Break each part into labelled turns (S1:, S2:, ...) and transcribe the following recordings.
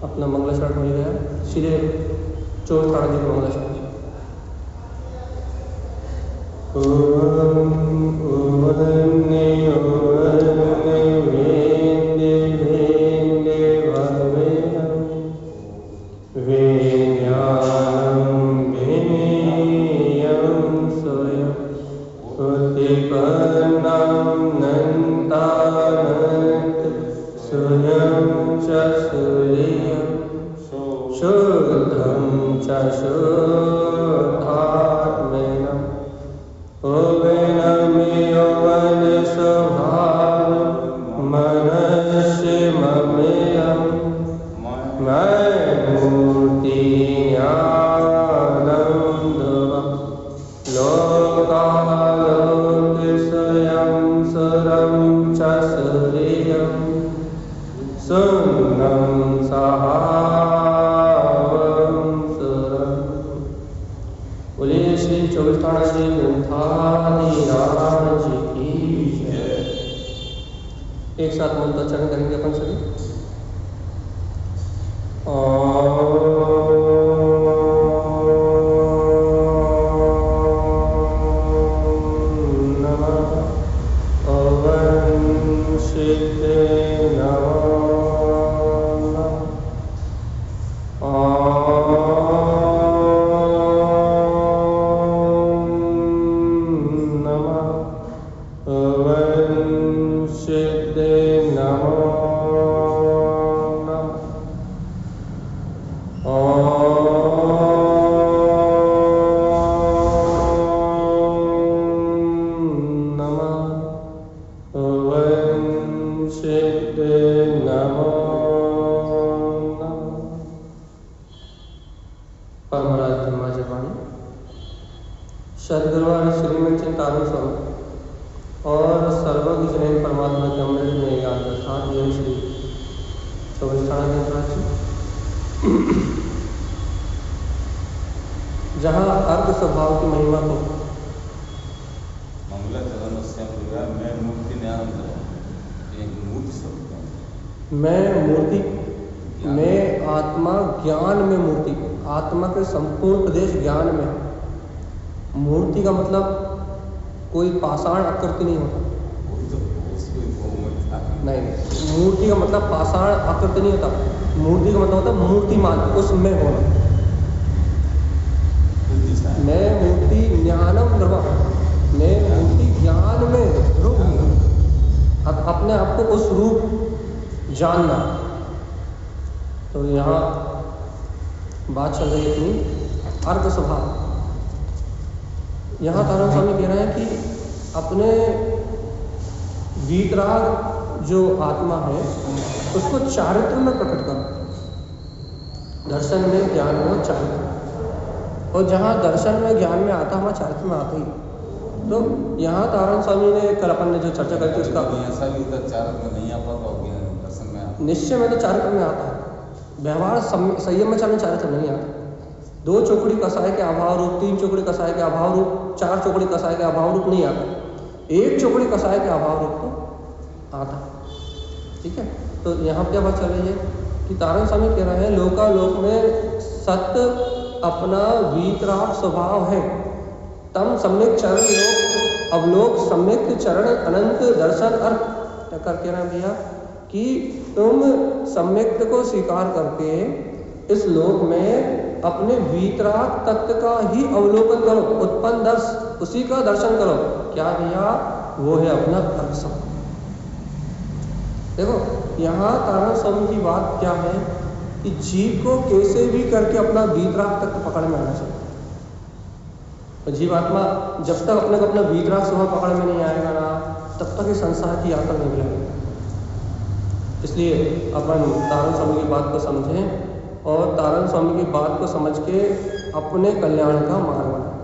S1: अपना मंगलाचरण हो गया, सीधे 24 तारा जी का मंगलाचरण। एक साथ मंत्रोच्चारण करेंगे अपन सभी। जहाँ अर्ध स्वभाव की महिमा को मैं आत्मा ज्ञान में मूर्ति, आत्मा के संपूर्ण प्रदेश ज्ञान में। मूर्ति का मतलब कोई पाषाण आकृति नहीं होता, नहीं, मूर्ति का मतलब पाषाण आकृति नहीं होता। मूर्ति का मतलब होता मूर्तिमान, उसमें होना। मैं मूर्ति ज्ञानम द्रवा, मैं मूर्ति ज्ञान में रूप हूँ। अपने आप को उस रूप जानना। तो यहाँ बात चल रही है इतनी अर्ध स्वभाव। यहाँ तारण स्वामी कह रहे हैं कि अपने वीतराग जो आत्मा है उसको चारित्र में प्रकट करो। दर्शन में, ज्ञान में, चारित्र। और जहाँ दर्शन में, ज्ञान में आता, वहाँ चारित्र में आता ही। तो यहाँ तारण स्वामी ने कल अपन ने जो चर्चा करी थी उसका
S2: ऐसा भी होता, चारित्र में नहीं आ पाता, दर्शन में आता।
S1: निश्चय में तो चारित्र में आता है। व्यवहार संयम में चलने चारित्र में नहीं आता। 2 चौकड़ी कसाय के अभाव रूप, 3 चौकड़ी कसाय के अभाव रूप, 4 चौकड़ी कसाय के अभाव रूप नहीं आता। 1 चौकड़ी कसाय के अभाव रूप तो आता। ठीक है। तो यहाँ पे बात चल रही है कि तारण स्वामी कह रहे हैं लोकालोक में सत्य अपना वीतराग स्वभाव है। तम सम्यक चरण लोक अवलोक सम्यक चरण अनंत दर्शन अर्थ कर कह रहे हैं भैया कि तुम सम्यक्त को स्वीकार करके इस लोक में अपने वीतराग तत्व का ही अवलोकन करो, उत्पन्न दर्श, उसी का दर्शन करो। क्या भैया? वो है अपना अर्थ। देखो यहाँ तारण स्वामी की बात क्या है कि जीव को कैसे भी करके अपना वीतराग तत्व पकड़ में आना चाहिए। तो जीवात्मा जब तक अपने को अपना वीतराग स्वभाव पकड़ में नहीं आएगा ना, तब तक इस संसार की यात्रा नहीं मिलेगी। इसलिए अपन तारण स्वामी की बात को समझें और तारण स्वामी की बात को समझ के अपने कल्याण का मार्ग बनाएं।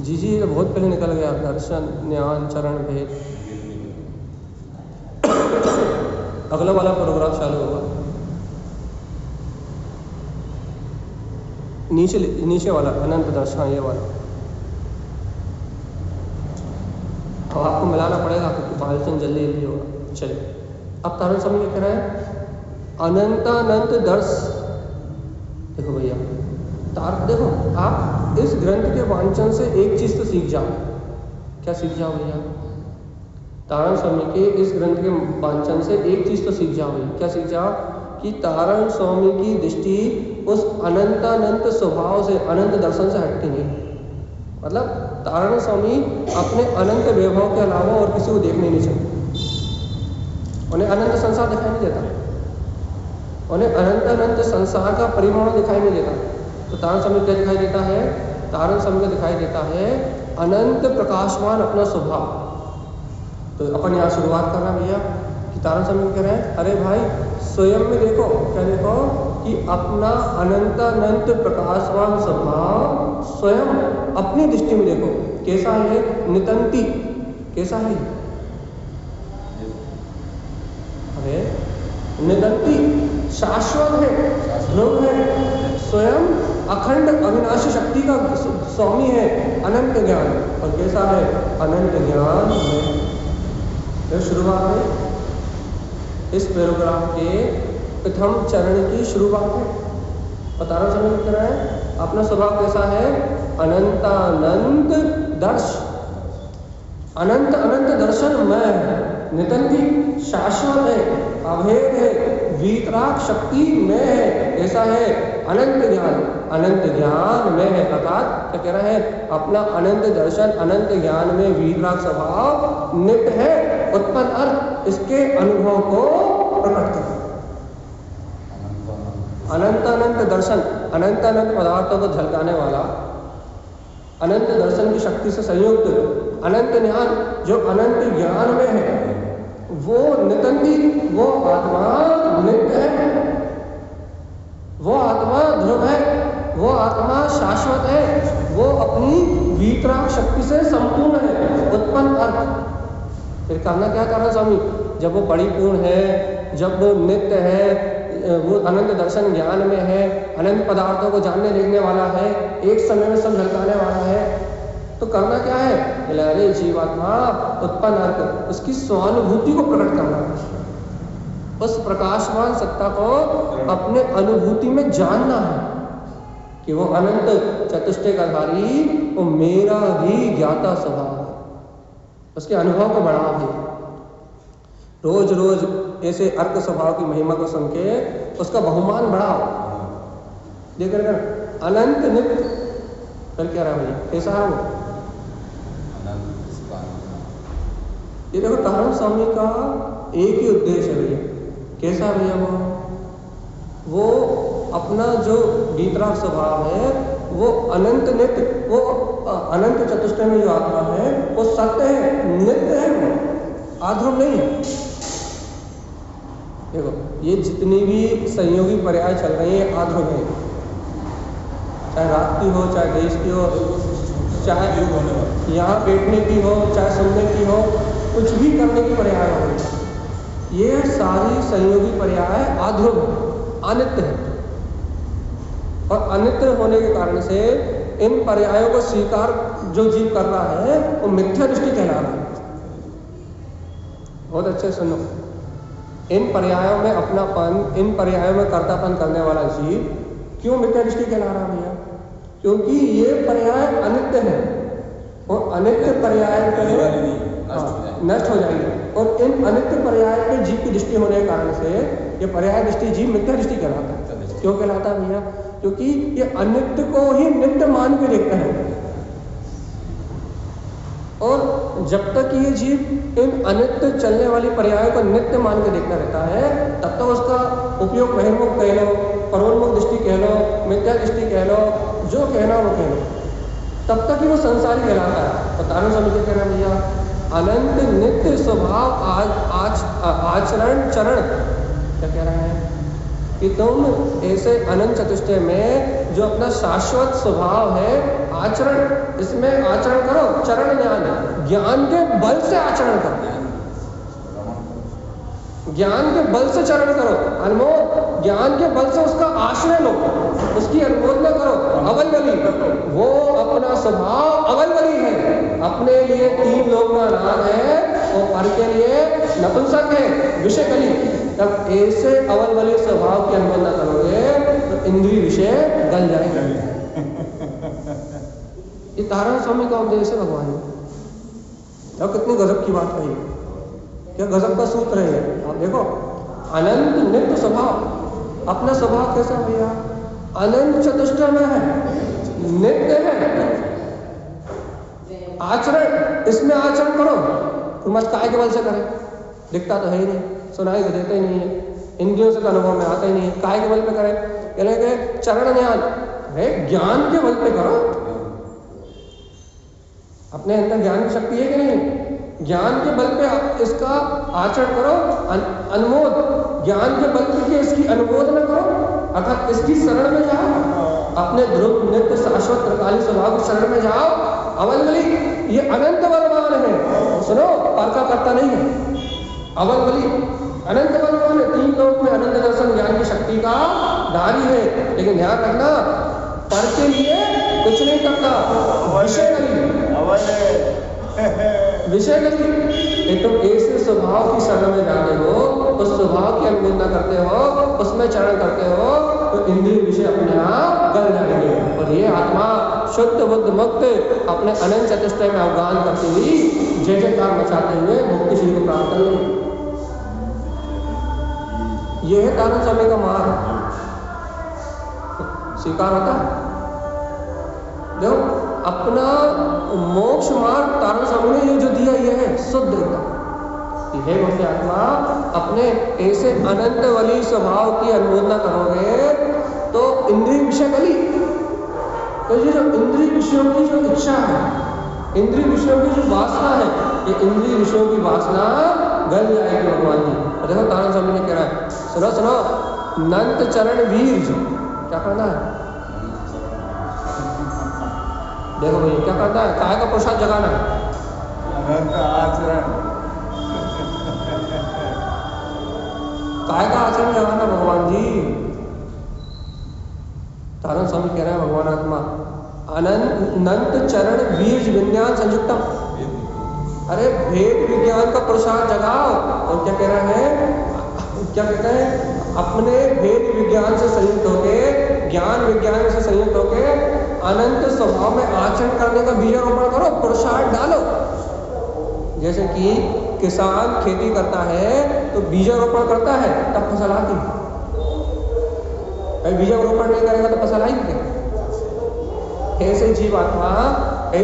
S1: जी तो बहुत पहले निकल गया। दर्शन, ज्ञान, चरण भेद। अगला वाला प्रोग्राम चालू होगा। नीचे वाला अनंत दर्शन, ये वाला अब आपको मिलाना पड़ेगा क्योंकि बालचंद जल्दी होगा। चलिए अब तारण स्वामी क्या कह रहा है अनंतानंत दर्श। देखो भैया, देखो आप इस ग्रंथ के वांचन से एक चीज तो सीख जाओ। क्या सीख जाओ भैया? तारण स्वामी के इस ग्रंथ के वांचन से एक चीज तो सीख जाओ भैया। क्या सीख जाओ? कि तारण स्वामी की दृष्टि उस अनंतानंत स्वभाव से, अनंत दर्शन से हटती नहीं। मतलब तारण स्वामी अपने अनंत वैभव के अलावा और किसी को देखने नहीं चाहते। उन्हें अनंत संसार दिखाई नहीं देता, उन्हें अनंत संसार का परिमाण दिखाई नहीं देता। तो तारण स्वामी क्या दिखाई देता है? तारण स्वामी को दिखाई देता है अनंत प्रकाशमान अपना स्वभाव। तो अपन यहाँ शुरुआत कर रहे हैं भैया कि तारण स्वामी कह रहे हैं, अरे भाई स्वयं में देखो। क्या देखो? कि अपना अनंत प्रकाशवान स्वभाव स्वयं अपनी दृष्टि में देखो। कैसा है? नितंती। कैसा है? अरे नितंती, शाश्वत है, ध्रुव है, स्वयं अखंड अविनाशी शक्ति का स्वामी है, अनंत ज्ञान। और कैसा है? अनंत ज्ञान है। तो शुरुआत है इस पैराग्राफ के प्रथम चरण की शुरुआत है। और तारण स्वामी लिख रहे हैं अपना स्वभाव कैसा है? अनंतानंत दर्श, अनंत दर्शन में है, नितंती, शाश्वत है, अभेद है, वीतराग शक्ति में है। ऐसा है अनंत ज्ञान में है। अर्थात क्या कह रहे हैं? अपना अनंत दर्शन, अनंत ज्ञान में वीतराग स्वभाव नित्य है, उत्पन्न अर्थ इसके अनुभव को प्रकट कर। अनंत दर्शन, अनंत पदार्थों को झलकाने वाला, अनंत दर्शन की शक्ति से संयुक्त अनंत ज्ञान, जो अनंत ज्ञान में है, वो नितंती, वो आत्मा नित्य है, वो आत्मा ध्रुव है, वो आत्मा शाश्वत है, वो अपनी वीतराग शक्ति से संपूर्ण है, उत्पन्न अर्थ। फिर कहना क्या कर रहा स्वामी? जब वो परिपूर्ण है, जब वो नित्य है, वो अनंत दर्शन ज्ञान में है, अनंत पदार्थों को जानने देखने वाला है, एक समय में सब झलकाने वाला है, तो करना क्या है? अरे जीवात्मा उत्पन्न अर्थ, उसकी स्वानुभूति को प्रकट करना, उस प्रकाशमान सत्ता को अपने अनुभूति में जानना है कि वो अनंत चतुष्टय का धारी, वो मेरा भी ज्ञाता स्वभाव है। उसके अनुभव को बढ़ा भी, रोज रोज ऐसे अर्क स्वभाव की महिमा को सुन के उसका बहुमान बढ़ाओ। देख रहे हैं अनंत नित्य। फिर क्या रहा भैया? कैसा है वो? ये देखो तारण स्वामी का एक ही उद्देश्य है भैया। कैसा भैया? वो अपना जो वीतराग स्वभाव है, वो अनंत नित्य, वो अनंत चतुष्टय में जो आत्मा है वो सत्य है, नित्य है, वो आध्रुव नहीं है। देखो ये जितनी भी संयोगी पर्याय चल रही है आध्रुव है, चाहे रात की हो, चाहे देश की हो, चाहे यहाँ बैठने की हो, चाहे सुनने की हो, कुछ भी करने की पर्याय हो, ये सारी संयोगी पर्याय आध्रुव है, अनित्य है। और अनित्य होने के कारण से इन पर्यायों को स्वीकार जो जीव कर रहा है वो मिथ्या दृष्टि कहला रहा है। बहुत अच्छे सुनो, इन पर्यायों में अपनापन, इन पर्यायों में कर्तापन करने वाला जीव क्यों मिथ्या दृष्टि कहला रहा है भैया? क्योंकि ये पर्याय अनित्य है और अनित्य पर्याय नष्ट हो जाएंगे, और इन अनित्य पर्याय के जीव की दृष्टि होने के कारण से ये पर्याय दृष्टि जीव मिथ्या दृष्टि कहलाता है। क्यों कहलाता है भैया? क्योंकि ये अनित्य को ही नित्य मान के देखता है, और जब तक ये जीव इन अनित्य चलने वाली पर्यायों को नित्य मान के देखता रहता है, तब तक उसका उपयोग बहिर्मुख कह लो, परोन्मुख दृष्टि कह लो, मिथ्या दृष्टि कह लो, जो कहना वो कह लो, तब तक ही वो संसारी कहलाता है। और तारण स्वामी क्या कह रहे हैं भैया? अनंत नित्य स्वभाव आचरण चरण। क्या कह रहे हैं? कि तुम ऐसे अनंत चतुष्टय में जो अपना शाश्वत स्वभाव है, आचरण, इसमें आचरण करो, चरण ज्ञान के बल से आचरण करो, ज्ञान के बल से चरण करो, अनमोल ज्ञान के बल से उसका आश्रय लो, उसकी अनुमोदना करो। अवल बली, वो अपना स्वभाव अवल बली है, अपने लिए 3 लोग का नाम है, और पर के लिए नपुंसक है, विषय कली। जब ऐसे अवलवली स्वभाव की अनुभव न करोगे तो इंद्रिय विषय गल जाएंगे। ये तारण स्वामी का उपदेश है भगवान ने। अब कितनी गजब की बात कही, क्या गजब का सूत्र है ये। आप देखो, अनंत नित्य स्वभाव, अपना स्वभाव कैसा है भैया, अनंत चतुष्टय में है, नित्य है। आचरण, इसमें आचरण करो, तुम मत काय के बल से करें, दिखता तो है ही नहीं, सुनाई तो देते ही नहीं है, इंद्रियों से तो अनुभव में आता ही नहीं है, काय के बल पे करें, कहने चरण ज्ञान है, ज्ञान के बल पे करो। अपने अंदर ज्ञान की शक्ति है कि नहीं, ज्ञान के बल पे इसका आचरण करो, अनुमोद, ज्ञान के बल पे इसकी अनुमोद न करो, अर्थात इसकी शरण में जाओ, अपने ध्रुव नित्य शाश्वत त्रिकालीन स्वभाव की शरण में जाओ। अवलवली ये अनंत बलवान है, सुनो, परका करता नहीं है। अवलवली अनंत बलवान है, 3 लोक में अनंत दर्शन ज्ञान की शक्ति का धारी है, लेकिन ध्यान रखना, पर के लिए कुछ नहीं करता, विषय नहीं, तुम ऐसे स्वभाव की शरण में जाते हो, उस स्वभाव की अनुमोदना करते हो, उसमें चरण करते हो, तो इंद्रिय विषय अपने आप गल जाएंगे और ये आत्मा शुद्ध बुद्ध मुक्त अपने अनंत चतुष्टय में अवगान करती हुई जय जयकार मचाते हुए मुक्ति श्री को प्राप्त करेंगे। ये है तारण स्वामी का मार्ग, स्वीकार होता है। देखो, अपना मोक्ष मार्ग तारण स्वामी ने ये जो दिया, ये है शुद्ध एकदम। हे भक्ति आत्मा, अपने ऐसे अनंत वली स्वभाव की अनुमोदना करोगे तो इंद्रिय विषय गली, तो ये जो इंद्रिय विषयों की जो इच्छा है, इंद्रिय विषयों की जो वासना है, ये इंद्रिय विषयों की वासना गल जाएगी भगवान जी। देखो तारण स्वामी ने कह रहा है, सुनो सुनो, नंत चरण वीर, क्या करना है, देखो भैया क्या करता है, काय का प्रसाद जगाना है, काय का आचरण जगाना भगवान जी। तारण स्वामी कह रहे हैं भगवान आत्मा, अनंत चरण वीर विज्ञान संयुक्तम, अरे भेद विज्ञान का प्रसाद जगाओ। और क्या कह रहे हैं, क्या कहते हैं, अपने भेद विज्ञान से संयुक्त होके, ज्ञान विज्ञान से संयुक्त होके अनंत स्वभाव में आचरण करने का बीजारोपण करो, प्रसाद डालो। जैसे कि किसान खेती करता है तो बीजारोपण करता है, तब फसल आती है, बीजारोपण नहीं करेगा तो फसल आएगी क्या। ऐसे जीवात्मा,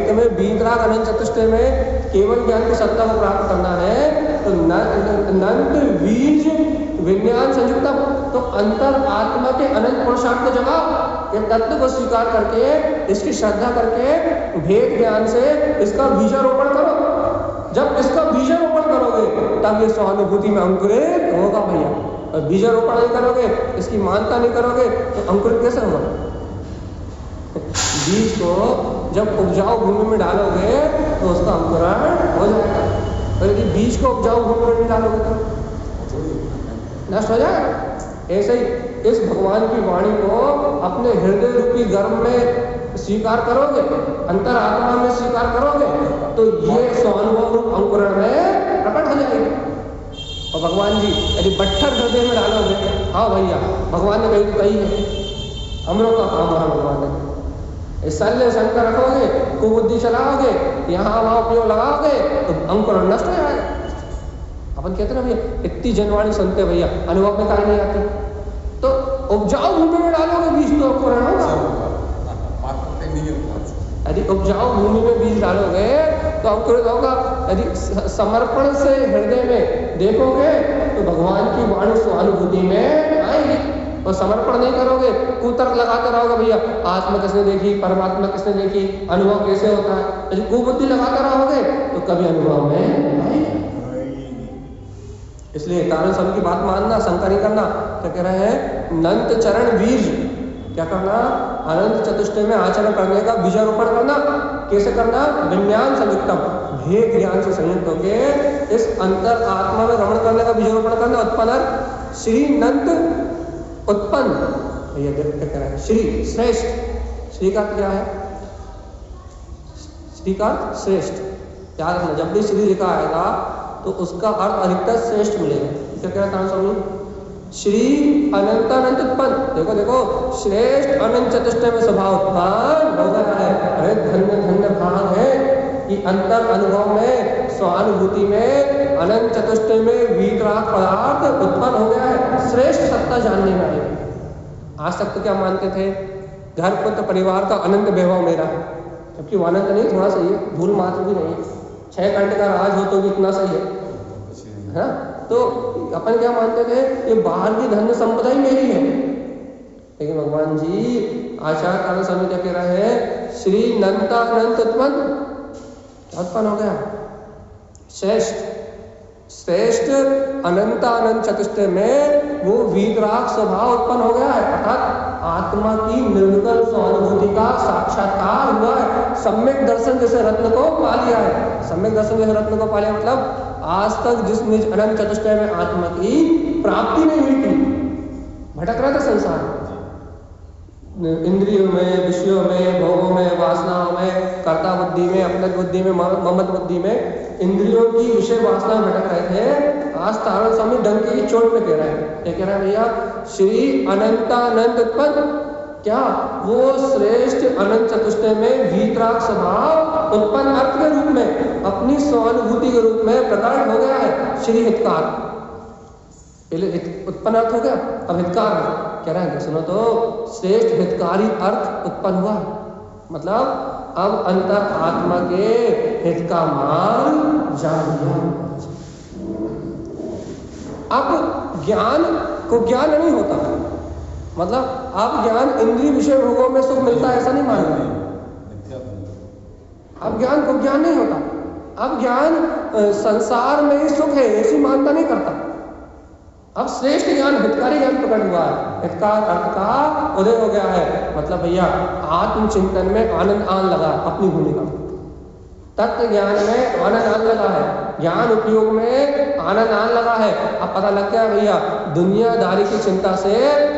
S1: तुम्हें बीतराग अनंत चतुष्टय में केवल ज्ञान की सत्ता को प्राप्त करना है, तो नंद बीज विज्ञान संयुक्तम, तो अंतर आत्मा के अनंत पुरुषार्थ को जगाओ, ये तत्व को स्वीकार करके, इसकी श्रद्धा करके, भेद ज्ञान से इसका बीजारोपण करो। जब इसका बीजारोपण करोगे तब ये स्वानुभूति में अंकुरित होगा भैया। और बीजारोपण नहीं करोगे, इसकी मानता नहीं करोगे, तो अंकुरित कैसे होगा। बीज को जब उपजाऊ भूमि में डालोगे तो उसका अंकुरण हो जाएगा, और यदि बीज को उपजाऊ भूमि में नहीं डालोगे तो नष्ट हो जाएगा। ऐसे ही इस भगवान की वाणी को अपने हृदय रूपी गर्भ में स्वीकार करोगे, अंतर आत्मा में स्वीकार करोगे, तो ये स्वानुभव रूप अंकुरण में प्रकट हो जाएगी। और भगवान जी यदि बट्ठर हृदय में डालोगे, हाँ भैया भगवान ने कही तो कही है, अमरों का काम है भगवान ने, शल्य शंकर रखोगे, कुबुद्धि चलाओगे, यहाँ वहाँ उपयोग लगाओगे तो अंकुरण नष्ट हो जाएगा। अपन कहते ना भैया, इतनी जनवाणी सुनते भैया, अनुभव में कार्य नहीं आती, तो उपजाऊ भूमि में डालोगे बीज तो अंकुरण होगा। यदि उपजाऊ भूमि में बीज डालोगे तो अंकुरित होगा। यदि समर्पण से हृदय में देखोगे तो भगवान की वाणी स्वानुभूति में आएगी। और समर्पण नहीं करोगे, कुतर्क लगाते रहोगे भैया, आत्मा किसने देखी, परमात्मा किसने देखी, अनुभव कैसे होता है, यदि कुबुद्धि लगाते रहोगे तो कभी अनुभव में आएगी। इसलिए तारण स्वामी की बात मानना, शंका नहीं करना। क्या कह रहे हैं, नंत चरण वीर, क्या करना, अनंत चतुष्टय में आचरण करने का बीजारोपण करना। कैसे करना, विज्ञान संयुक्तम, भेद ज्ञान से संयुक्त होकर इस अंतर आत्मा में रमण करने का बीजारोपण करना। उत्पन्न श्री नंत उत्पन्न, ये क्या कह रहा है, श्री श्रेष्ठ, श्री का क्या है, श्री का श्रेष्ठ। याद रखना, जब भी श्री लिखा आएगा तो उसका अर्थ अधिकतर श्रेष्ठ मिलेगा। क्या कह रहा है तारण स्वामी, श्री अनंतानंत उत्पन्न, देखो देखो, श्रेष्ठ अनंत चतुष्टय में स्वभाव उत्पन्न हो गया है। अरे धन्य धन्य भाग है कि अंतर अनुभव में, स्वानुभूति में, अनंत चतुष्टय में वीतराग पदार्थ उत्पन्न हो गया है। श्रेष्ठ सत्ता जानने में आई। आज तक तो क्या मानते थे, घर पुत्र परिवार का अनंत वैभव मेरा है, जबकि वो अनंत नहीं, थोड़ा सही है, धूल मात्र भी नहीं है। 6 घंटे का राज हो तो भी इतना सही है ना। तो अपन क्या मानते थे, ये बाहर की धन संपदा ही मेरी है। लेकिन भगवान जी आचार्य कारण स्वामी क्या कह रहे हैं, श्री नंतानंत उत्पन्न, क्या उत्पन्न हो गया, श्रेष्ठ श्रेष्ठ अनंतानंत चतुष्टय में वो वीतराग स्वभाव उत्पन्न हो गया है। अर्थात आत्मा की निर्विकल्प स्वानुभूति का साक्षात्कार हुआ है। सम्यक दर्शन जैसे रत्न को पा लिया है। सम्यक दर्शन जैसे रत्न को पा लिया मतलब आज तक जिस निज अनंत चतुष्टय में आत्मा की प्राप्ति नहीं हुई थी, भटक रहा था संसार, इंद्रियों में, विषयों में, भोगों में, वासनाओं में, कर्ता बुद्धि में, अपने बुद्धि में, ममत बुद्धि में, इंद्रियों की विषय वासना में भटक रहे थे। आज तारण स्वामी डंके की चोट में कह रहा है, क्या कह रहा है भैया, श्री अनंतानंत उत्पन्न, क्या वो श्रेष्ठ अनंत चतुष्टय में वीतराग स्वभाव उत्पन्न अर्थ के रूप में, अपनी स्वानुभूति के रूप में प्रकट हो गया है। श्री हितकार, पहले उत्पन्न अर्थ हो गया, अब हितकार कह रहे हैं, सुनो तो, श्रेष्ठ हितकारी अर्थ उत्पन्न हुआ, मतलब अब अंतर आत्मा के हित का मार्ग जान लिया। अब ज्ञान को ज्ञान नहीं होता, मतलब अब ज्ञान इंद्रिय विषय भोगों में सुख मिलता है ऐसा नहीं मानना। अब ज्ञान को ज्ञान नहीं होता, अब ज्ञान संसार में ही सुख है ऐसी मानता नहीं करता। अब श्रेष्ठ ज्ञान हितकारी ज्ञान प्रकट हुआ है, हितकार अर्थ का उदय हो गया है। मतलब भैया आत्मचिंतन में आनंद आन लगा अपनी भूमिका, तत्व ज्ञान में आनंद आन लगा है, ज्ञान उपयोग में आनंद आन लगा है। अब पता लग गया भैया दुनियादारी की चिंता से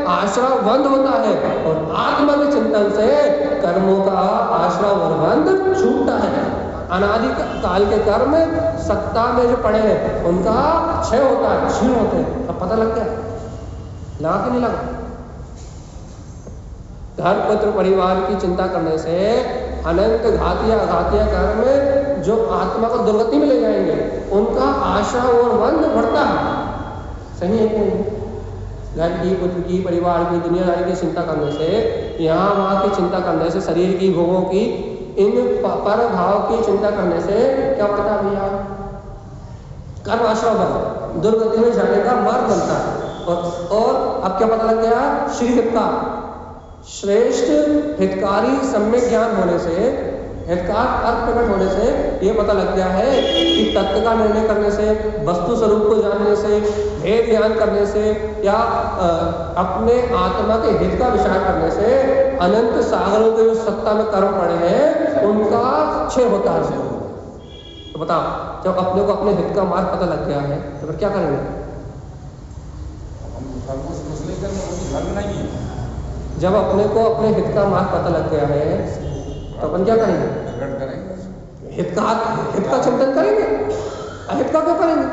S1: आश्रय बंद होता है और आत्मा के चिंतन से कर्मों का आश्रय और बंध छूटता है। अनादि काल के कर्म सत्ता में जो पड़े हैं उनका क्षय होता है, क्षीण होते हैं। अब पता लग गया, लगा कि नहीं लगा? घर पुत्र परिवार की चिंता करने से अनंत घातिया अघातिया कर्म जो आत्मा को दुर्गति में ले जाएंगे उनका आशा और बंध बढ़ता है। सही है कि नहीं? घर की, पुत्र की, परिवार की, दुनियादारी की चिंता करने से, यहाँ वहाँ की चिंता करने से, शरीर की, भोगों की, इन पर भाव की चिंता करने से क्या होता है भैया, कर्म आश्रय बन दुर्गति में जाने का मार्ग बनता है। और अब क्या पता लग गया, श्री हितकार, श्रेष्ठ हितकारी सम्यक ज्ञान होने से, हितकार अर्थ प्रकट होने से ये पता लग गया है कि तत्व का निर्णय करने से, वस्तु स्वरूप को जानने से, भेद ज्ञान करने से या अपने आत्मा के हित का विचार करने से अनंत सागरों के जो सत्ता में कर्म पड़े हैं उनका क्षय होता है। तो बताओ, जब अपने को अपने हित का मार्ग पता लग गया है तो फिर क्या करेंगे? जब अपने को अपने हित का मार्ग पता लग गया है तो अपन क्या करेंगे? हित का चिंतन करेंगे। अहित का क्यों करेंगे?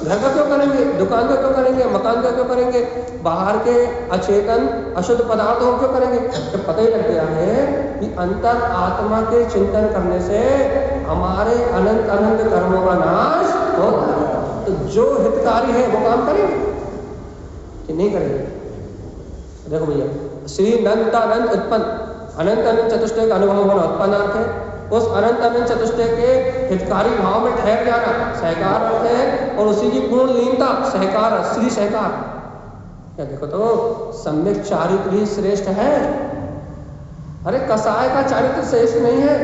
S1: घर का क्यों करेंगे? दुकान का क्यों करेंगे? मकान का क्यों करेंगे? बाहर के अचेतन अशुद्ध पदार्थों को क्यों करेंगे? तो पता ही लग गया है कि अंतर आत्मा के चिंतन करने से हमारे अनंत अनंत कर्मों का नाश होता है। तो जो हितकारी है वो काम करेंगे कि नहीं करेंगे? देखो भैया, श्री अनंतानंत उत्पन्न, अनंत अनंत चतुष्टय का अनुभव होना उत्पन्न अर्थ है। उस अनंत अनंत चतुष्टय के हितकारी भाव में ठहर जाना सहकार अर्थ है, और उसी की पूर्ण लीनता सहकार, श्री सहकार। क्या देखो तो सम्यक चारित्र ही श्रेष्ठ है। अरे कसाय का चारित्र श्रेष्ठ नहीं है।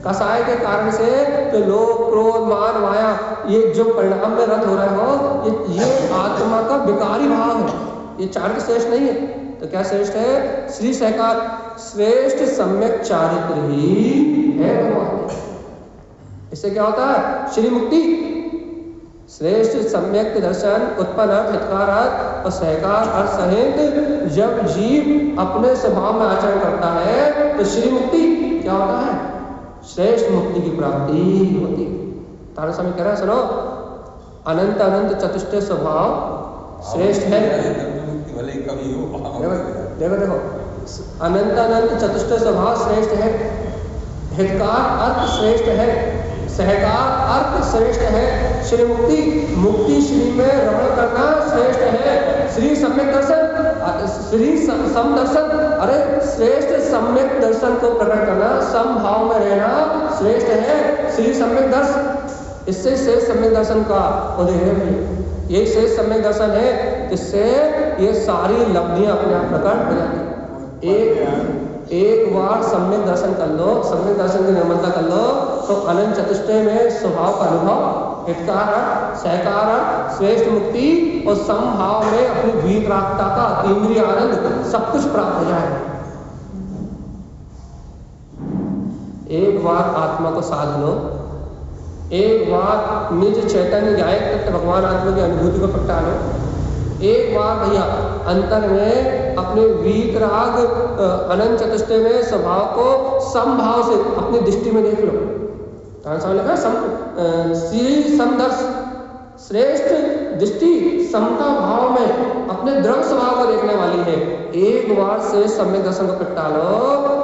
S1: कसाय के कारण से तो लोभ क्रोध मान माया ये जो परिणाम में रत हो रहे हो ये आत्मा का विकारी भाव है, ये चारित्र श्रेष्ठ नहीं है। तो क्या श्रेष्ठ है? श्री सहकार, श्रेष्ठ सम्यक चारित्र ही है भगवान। इससे क्या होता है? श्री मुक्ति, श्रेष्ठ सम्यक दर्शन, उत्पन्न अर्थ, हितकार अर्थ और सहकार अर्थ सहित जब जीव अपने स्वभाव में आचरण करता है तो श्री मुक्ति क्या होता है? श्रेष्ठ मुक्ति की प्राप्ति होती है। तारा स्वामी कह रहा है, सुनो, अनंत अनंत चतुष्टय स्वभाव श्रेष्ठ है।
S2: मुक्ति भले ही कभी हो भाव
S1: देखो देखो अनंत अनंत चतुष्ट स्वभाव श्रेष्ठ है, हितकार अर्थ श्रेष्ठ है, सहकार अर्थ श्रेष्ठ है, श्री मुक्ति मुक्ति श्री में रमण करना श्रेष्ठ है, श्री सम्यक दर्शन श्री समदर्शन अरे श्रेष्ठ सम्यक दर्शन को प्रकट करना, समभाव में रहना श्रेष्ठ है, श्री सम्यक दर्शन। इससे श्रेष्ठ सम्यक दर्शन का उदय है। ये श्रेष्ठ सम्यक दर्शन है जिससे ये सारी लब्धियां अपने आप प्रकट हो जाती। एक बार सम्यक दर्शन कर लो, सम्यक दर्शन की निर्मलता कर लो तो अनंत चतुष्टय में स्वभाव का अनुभव, हितकार अर्थ, सहकार अर्थ, श्रेष्ठ मुक्ति और समभाव में अपनी वीतरागता का इंद्रिय आनंद सब कुछ प्राप्त हो जाए। एक बार आत्मा को साध लो, एक बार निज चैतन्य गायक भगवान आत्मा की अनुभूति को प्रगटा लो, एक बार भैया अंतर में अपने वीतराग अनंत चतुष्टय में स्वभाव को समभाव से अपनी दृष्टि में देख लो। श्री समदर्श श्रेष्ठ दृष्टि समता भाव में अपने द्रव स्वभाव को देखने वाली है। एक बार से सम्यक दर्शन को प्रगटा लो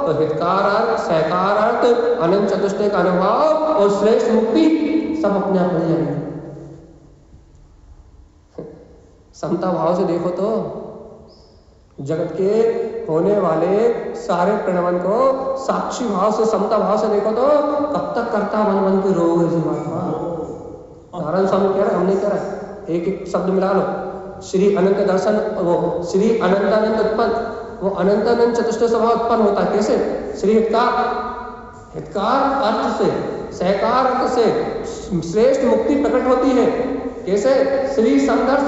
S1: तो हितकार अर्थ, सहकार अर्थ, अनंत चतुष्टय का अनुभव और श्रेष्ठ मुक्ति सब अपने आप मिल जाएंगे। समता भाव से देखो तो जगत के होने वाले सारे प्रणवन को साक्षी भाव से, समता भाव से देखो तो कब तक करता मन मन के रोग है जीवात्मा। नारायण स्वामी कह रहे, हमने कह रहा एक एक शब्द मिला लो। श्री अनंत दर्शन, वो श्री अनंत अनंत उत्पन्न, वो अनंत अनंत चतुष्ट स्वभाव उत्पन्न होता है कैसे? श्री हितकार अर्थ से, सहकार अर्थ से श्रेष्ठ मुक्ति प्रकट होती है कैसे? श्री समदर्श,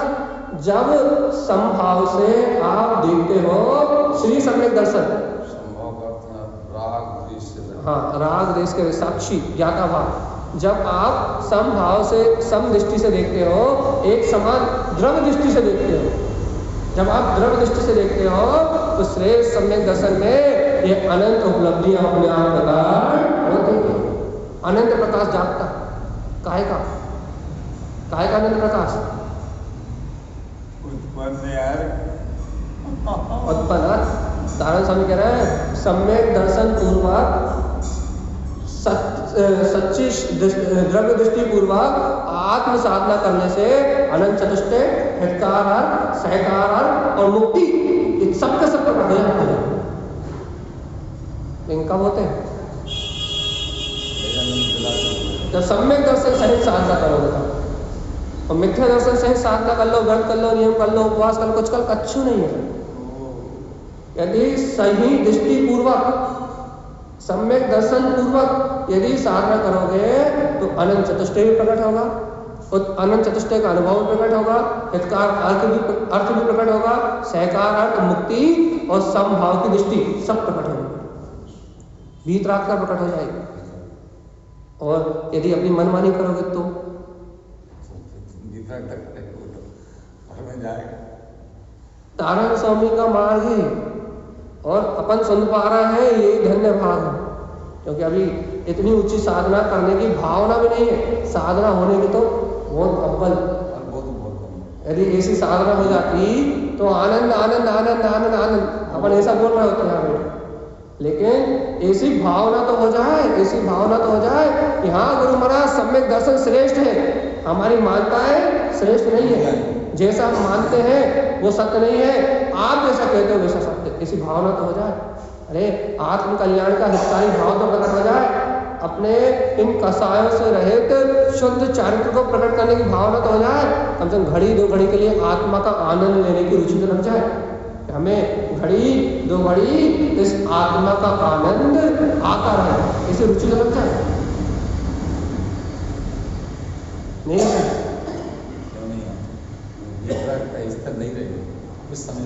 S1: जब समभाव से आप देखते हो श्री सम्यक दर्शन, हाँ राग देश के साक्षी ज्ञाता भाव, जब आप समभाव से सम दृष्टि से देखते हो, एक समान द्रव दृष्टि से देखते हो, जब आप द्रव दृष्टि से देखते हो तो श्रेष्ठ सम्यक दर्शन में ये अनंत उपलब्धियां अपने आप प्रकट होती हैं। अनंत प्रकाश जागता, काय का अनंत प्रकाश उत्पन्न। नारायण स्वामी कह रहे हैं सम्यक दर्शन पूर्वक सच्ची द्रव्य दृष्टि पूर्वक आत्म साधना करने से अनंत चतुष्टय, हितकार, सहकार और मुक्ति सबके सब प्रकट हो जाते हैं। लेकिन कब होते हैं? जब सम्यक दर्शन सहित साधना करोगे। और मिथ्या दर्शन सहित साधना कर लो, व्रत कर लो, नियम कर लो, उपवास कर लो, कुछ कल कच्छू नहीं है। यदि सही दृष्टि पूर्वक, सम्यक दर्शन पूर्वक यदि साधना करोगे तो अनंत चतुष्टय भी प्रकट होगा, और अनंत चतुष्टय का अनुभव प्रकट होगा, हितकार अर्थ भी प्रकट होगा, सहकार अर्थ, मुक्ति और समभाव की दृष्टि सब प्रकट होगी, वीतराग का प्रकट हो जाएगी। और यदि अपनी मनमानी करोगे तो नारायण स्वामी का मार्ग है और अपन सुन पा रहे हैं, यही धन्य भाग है। क्योंकि अभी इतनी ऊंची साधना करने की भावना भी नहीं है, साधना होने की तो बहुत अव्वल। यदि ऐसी साधना हो जाती तो आनंद आनंद आनंद आनंद आनंद अपन ऐसा बोल रहे होते हैं। लेकिन ऐसी भावना तो हो जाए, ऐसी भावना तो हो जाए कि हाँ गुरु महाराज सम्यक दर्शन श्रेष्ठ है, हमारी मान्यताएं श्रेष्ठ नहीं है, जैसा हम मानते हैं वो सत्य नहीं है, आप जैसा कहते हो वैसा सत्य। ऐसी भावना तो हो जाए। अरे आत्म कल्याण का हितकारी भाव तो प्रकट हो जाए, अपने इन कसायों से रहित शुद्ध चारित्र को प्रकट करने की भावना तो हो जाए। कम से कम घड़ी दो घड़ी के लिए आत्मा का आनंद लेने की रुचि तो लग जाए। हमें घड़ी दो घड़ी इस आत्मा का आनंद आता रहे, इसे रुचि तो लग जाए। नहीं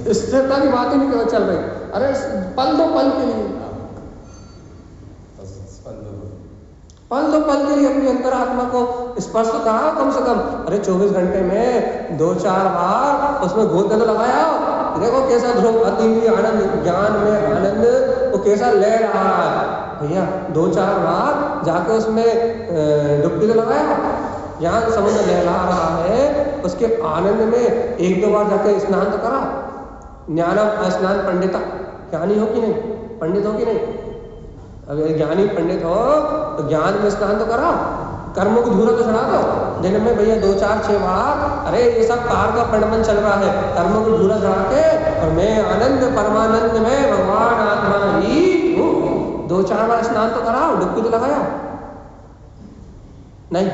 S1: स्थिरता की बात ही नहीं चल रही। अरे पल दो पल के लिए, पल दो पल के लिए अपनी अंतरात्मा को स्पर्श करा कम से कम। अरे 24 घंटे में 2-4 बार उसमें गोद तो लगाया, देखो कैसा ध्रुव अति आनंद, ज्ञान में आनंद वो कैसा ले रहा है भैया। 2-4 बार जाके उसमें डुबकी तो लगाया, ज्ञान समुद्र लहला रहा है, उसके आनंद में एक दो बार जाके स्नान तो करा। ज्ञानम स्नान पंडिता, ज्ञानी हो कि नहीं, पंडित हो कि नहीं? अगर ज्ञानी पंडित हो तो ज्ञान में स्नान तो करा, कर्मों की धूरा तो चढ़ा दो दिन में भैया 2 4 6 बार। अरे ये सब कार का पंडमन चल रहा है, कर्मों की धूरा चढ़ा के और मैं आनंद परमानंद में भगवान आत्मा ही हूँ। 2 4 बार स्नान तो कराओ, डुबकी तो लगाया नहीं?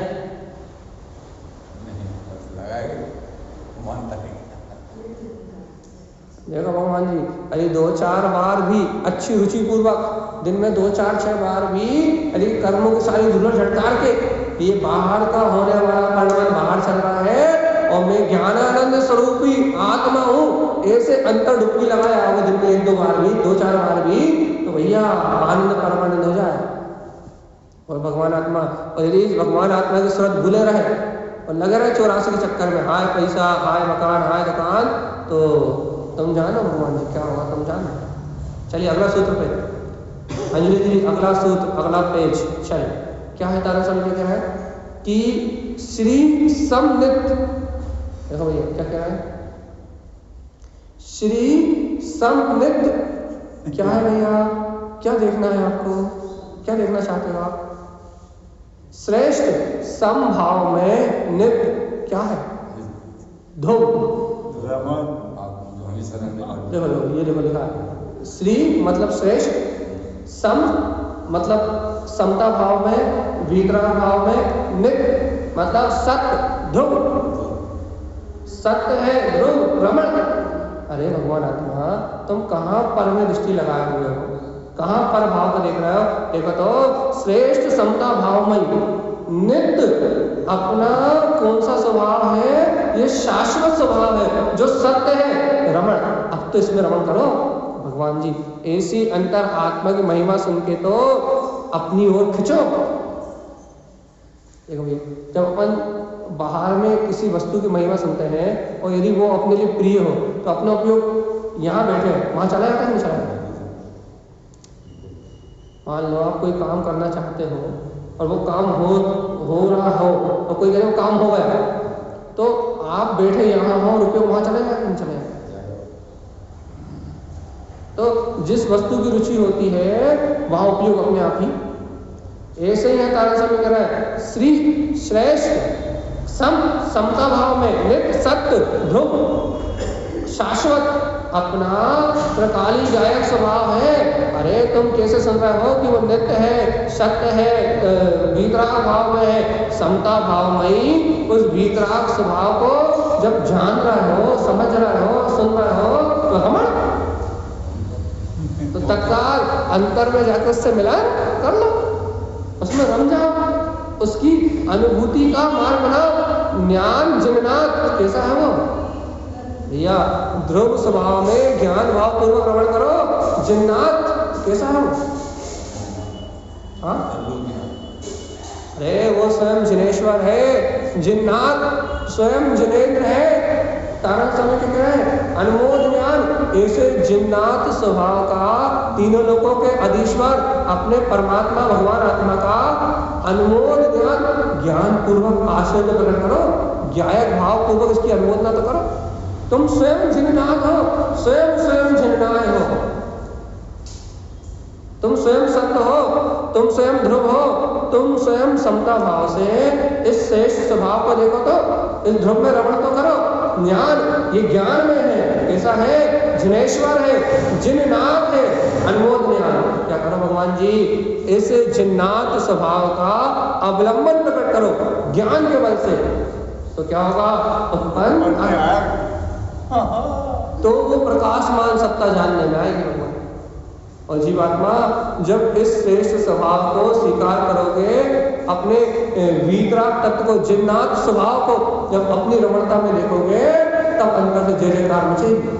S1: देखो भगवान जी, अरे 2 4 बार भी अच्छी रुचि पूर्वक दिन में 2 4 6 बार भी अरे कर्मों की सारी धूल झटकार के ये बाहर का होने वाला परिणाम बाहर चल रहा है और मैं ज्ञानानंद स्वरूपी आत्मा हूँ, ऐसे अंतर डुबकी लगाया वो दिन में 1 2 बार भी 2 4 बार भी, तो भैया आनंद परमानंद हो जाए। और भगवान आत्मा, और यदि भगवान आत्मा की सूरत भूले रहे और लगे रहे 84 के चक्कर में, हाय पैसा, हाय मकान, हाय दुकान, तो तुम जानो भगवान जी क्या होगा, तुम जानो। चलिए अगला सूत्र पे, अंजलि जी अगला सूत्र, अगला पेज। चलिए क्या है तारा समझ क्या है कि श्री समनित, देखो भैया क्या कह रहा है, श्री समनित क्या है भैया, क्या देखना है आपको, क्या देखना चाहते हो आप? श्रेष्ठ समभाव में नित्य क्या है? ध्रुव। देखो ये देखो लिखा है, श्री मतलब श्रेष्ठ, सम मतलब समता भाव में, वीतराग भाव में, नित्य मतलब सत्य, ध्रुव। सत्य है ध्रुव रमण। अरे भगवान आत्मा तुम कहाँ पर में दृष्टि लगाए हुए हो, कहाँ पर भाव को देख रहे हो? देखो तो श्रेष्ठ समता भाव में नित्य अपना कौन सा स्वभाव है? ये शाश्वत स्वभाव है जो सत्य है, रमण। अब तो इसमें रमण करो भगवान जी। ऐसी अंतर आत्मा की महिमा सुन के तो अपनी ओर खिंचो। देखो भैया, जब अपन बाहर में किसी वस्तु की महिमा सुनते हैं और यदि वो अपने लिए प्रिय हो तो अपना उपयोग यहाँ बैठे वहां चला जाता है, नहीं चला जाता? मान लो आप कोई काम करना चाहते हो और वो काम हो रहा हो और कोई कहे वो काम हो गया, तो आप बैठे यहाँ हो और उपयोग वहां चले जाए, नहीं चले? तो जिस वस्तु की रुचि होती है वहां उपयोग अपने आप ही। ऐसे ही है तारा समय कह रहा है, श्री श्रेष्ठ समता भाव में नित्य सत्य ध्रुव शाश्वत अपना प्रकाली गायक स्वभाव है। अरे तुम कैसे सुन रहे हो कि वो नित्य है, सत्य है, वीतराग भाव में है, समता भाव में ही उस वीतराग स्वभाव को जब जान रहे हो, समझ रहे हो, सुन रहे हो तो हम तो तत्काल अंतर में जाकर उससे मिलन कर लो, उसमें रम जाओ, उसकी अनुभूति का मार्ग बनाओ। ज्ञान जिन्नाथ कैसा है वो भैया? ध्रुव स्वभाव में ज्ञान भाव पूर्वक रमण करो। जिन्नाथ कैसा है वो? हाँ, अरे वो स्वयं जिनेश्वर है, जिन्नाथ स्वयं जिनेन्द्र है। तारण समय के क्या है? अनमोल ज्ञान। ऐसे जिन्नात स्वभाव का तीनों लोगों के अधीश्वर अपने परमात्मा भगवान आत्मा का अनमोल ज्ञान पूर्वक आश्रय प्रकट करो, ज्ञायक भाव पूर्वक इसकी अनुमोदना तो करो। तुम स्वयं जिन्नात हो, स्वयं जिन्नाय हो, तुम स्वयं सत्य हो, तुम स्वयं ध्रुव हो, तुम स्वयं समता भाव से इस श्रेष्ठ स्वभाव को देखो तो इस ध्रुव में रमण तो करो। ज्ञान ये ज्ञान में है, कैसा है? जिनेश्वर है, जिन्नाथ है, अनमोल ज्ञान। क्या करो भगवान जी? इस जिन्नाथ स्वभाव का अवलंबन प्रकट करो ज्ञान के बल से, तो क्या होगा? उत्पन्न तो वो प्रकाशमान सत्ता जानने में आएगी भगवान। और जीवात्मा जब इस श्रेष्ठ स्वभाव को स्वीकार करोगे, अपने वीतराग तत्व को, जिन्नात स्वभाव को जब अपनी रमणता में देखोगे, तब अंदर से जय जयकार मचेगी।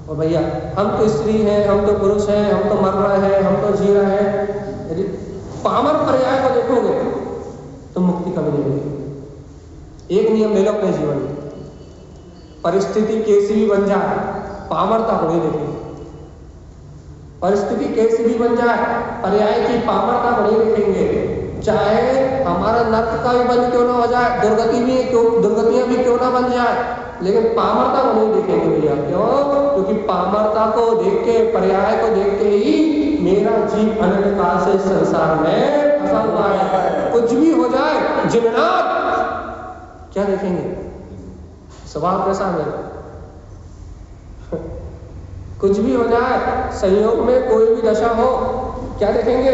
S1: और भैया हम तो स्त्री हैं, हम तो पुरुष हैं, हम तो मर रहे हैं, हम तो जी रहे हैं, यदि पामर पर्याय को देखोगे तो मुक्ति कभी नहीं मिलेगी। एक नियम ले लो अपने जीवन में, परिस्थिति कैसी भी बन जाए पामरता को नहीं देखेगी। परिस्थिति कैसी भी बन जाए पर्याय की पामरता को नहीं देखेंगे। चाहे हमारा नर्क का भी बंद क्यों ना हो जाए, दुर्गतियां भी क्यों ना बन जाए, लेकिन पामरता को नहीं देखेंगे भैया। क्यों? क्योंकि पामरता को देख के, पर्याय को देख के ही मेरा जीव अनंत काल से संसार में फंसा हुआ है। कुछ भी हो जाए जिन्नात क्या देखेंगे? स्वभाव कैसा है? कुछ भी हो जाए, संयोग में कोई भी दशा हो, क्या देखेंगे?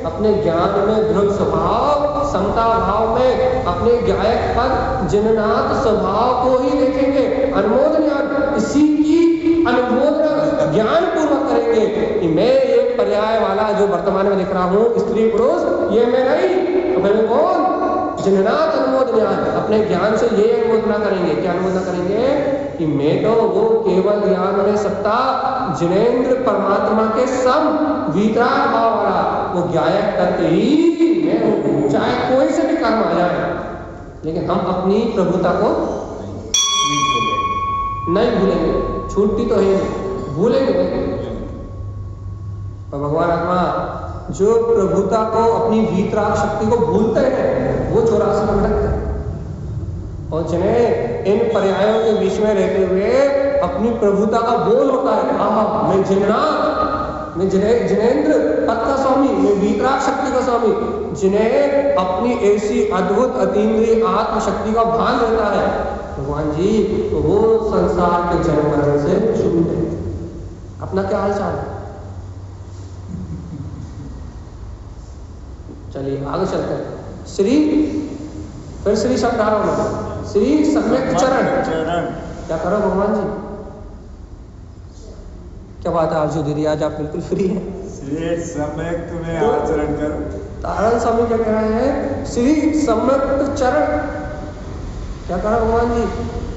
S1: अपने ज्ञान में दृढ़ स्वभाव, समता भाव में अपने गायक पद जिन्नात स्वभाव को ही देखेंगे। अनुमोदन इसी की अनुमोदन ज्ञान पूर्वक करेंगे कि मैं ये पर्याय वाला जो वर्तमान में दिख रहा हूँ, स्त्री पुरुष, ये मैं नहीं, तो फिर कौन? जिन्नात अनुमोदन अपने ज्ञान से ये अनुमोदना करेंगे। क्या अनुमोदना करेंगे? कि मैं तो वो केवल ज्ञान में सत्ता जिनेंद्र परमात्मा के सम वितराग भाव वाला वो गायक करके ही मैं हूँ, चाहे कोई से भी कर्म आ जाए, लेकिन हम अपनी प्रभुता को नहीं भूलेंगे। छूटती तो है, भूलेंगे नहीं। और भगवान आत्मा जो प्रभुता को, अपनी वीतराग शक्ति को भूलते हैं, वो 84 में भटकते हैं। और जिन्हें इन पर्यायों के बीच में रहते हुए अपनी प्रभुता का बोल होता है, आहा मैं जिन्नात, मैं जिनेंद्र पद का स्वामी, मैं वीतराग शक्ति का स्वामी, जिन्हें अपनी ऐसी अद्भुत अतीन्द्रिय आत्म शक्ति का भान रहता है, भगवान जी वो संसार के जन्म मरण से छूट है। अपना क्या हाल चाल है? चलिए आगे चलते हैं। श्री, फिर श्री शब्द आ रहा हूं, श्री सम्यक चरण। क्या करो भगवान जी? क्या बात है आरजू दीदी, आज आप बिल्कुल फ्री हैं।
S3: श्री सम्यक में आचरण करो।
S1: तारण स्वामी क्या कह रहे हैं? श्री सम्यक चरण। क्या कहा भगवान जी?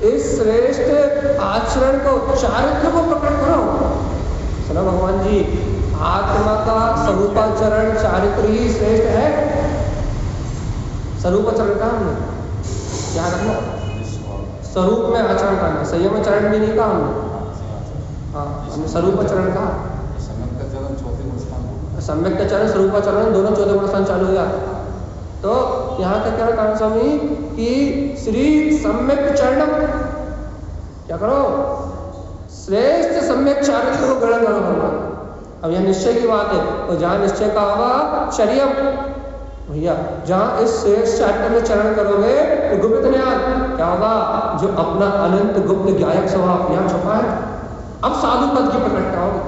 S1: इस श्रेष्ठ आचरण को, चारित्र को प्रकट करो। सुना भगवान जी, आत्मा का स्वरूपाचरण चारित्र ही श्रेष्ठ है। स्वरूपाचरण का हमने क्या करना? स्वरूप में आचरण करना, संयम चरण भी नहीं कहा हमने। हाँ, हमने स्वरूपाचरण कहा। सम्यक का चरण, स्वरूपाचरण दोनों 14 गुण स्थान चालू हो जाते। तो यहाँ तक कह रहा कारण स्वामी कि श्री सम्यक चरणम, क्या करो? श्रेष्ठ सम्यक चारित्र को ग्रहण करो। अब यह निश्चय की बात है, तो जहाँ निश्चय का होगा चर्यम भैया, जहाँ इस श्रेष्ठ चारित्र में चरण करोगे तो गुप्त ज्ञान क्या होगा? जो अपना अनंत गुप्त गायक स्वभाव यहाँ छुपा है, अब साधु पद की प्रकटता होगी।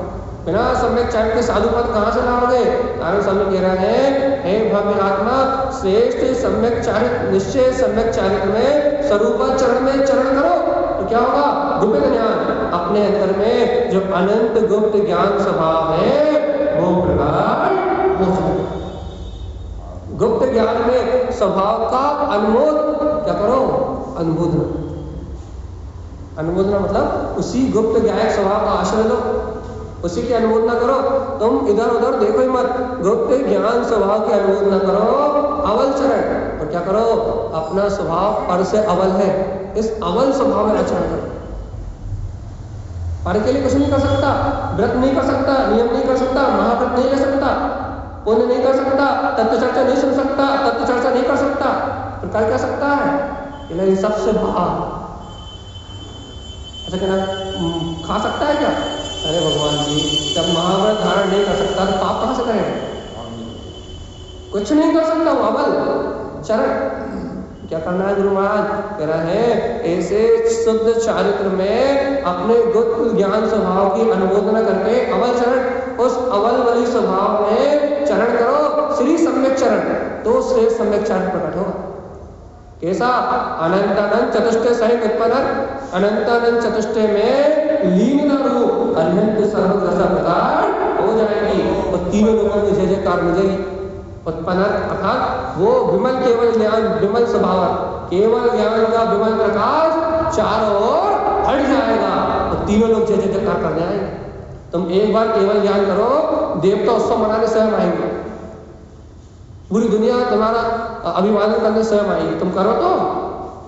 S1: बिना सम्यक चारित्र के साधु पद कहाँ से लाओगे? कारण स्वामी कह रहे हैं, हे भव्य आत्मा, श्रेष्ठ सम्यक चारित्र, निश्चय सम्यक चारित्र में स्वरूपाचरण में चरण करो तो क्या होगा? गुप्त ज्ञान, अपने अंदर में जो अनंत गुप्त ज्ञान स्वभाव है वो प्रकट हो जाएगा। गुप्त ज्ञान में स्वभाव का अनुमोद क्या करो? अनुमोदन। अनुमोदन मतलब उसी गुप्त गायक स्वभाव का आश्रय लो, उसी की अनुमोदना करो। तुम इधर उधर देखो ही मत, गुप्त ज्ञान स्वभाव की अनुमोदना करो। अवल चरण, और क्या करो? अपना स्वभाव पर से अवल है, इस अवल स्वभाव में आचरण करो। पर के लिए कुछ नहीं कर सकता, व्रत नहीं कर सकता, नियम नहीं कर सकता, महाव्रत नहीं ले सकता, पुण्य नहीं कर सकता, तत्व चर्चा नहीं सुन सकता, तत्व चर्चा नहीं कर सकता, तो कर क्या सकता है? इन सबसे बाहर। अच्छा कहना खा सकता है क्या? अरे भगवान जी, जब महाव्रत धारण नहीं कर सकता तो पाप कहाँ से करें? कुछ नहीं कर सकता वो अवल चरण। क्या करना है गुरु महाराज? कह रहा है ऐसे शुद्ध चारित्र में अपने गुप्त ज्ञान स्वभाव की अनुमोदना करके अवल चरण, उस अवल वाली स्वभाव में चरण करो। श्री सम्यक चरण, तो श्रेष्ठ सम्यक चरण प्रकट होगा। कैसा? अनंतानंद चतुष्टय सहित उत्पन्न, अनंतानंद चतुष्टय में लीन रूप अनंत सर्वदशा प्रकार हो जाएगी और तीनों लोगों में जय जयकार मिलेगी। उत्पन्न अर्थात वो विमल केवल ज्ञान, विमल स्वभाव, केवल ज्ञान का विमल प्रकाश चारों ओर हट जाएगा और तीनों लोग जय जयकार करने आएंगे। तुम एक बार केवल ज्ञान करो, देवता उत्सव मनाने स्वयं आएंगे, पूरी दुनिया तुम्हारा अभिवादन करने स्वयं आएगी। तुम करो तो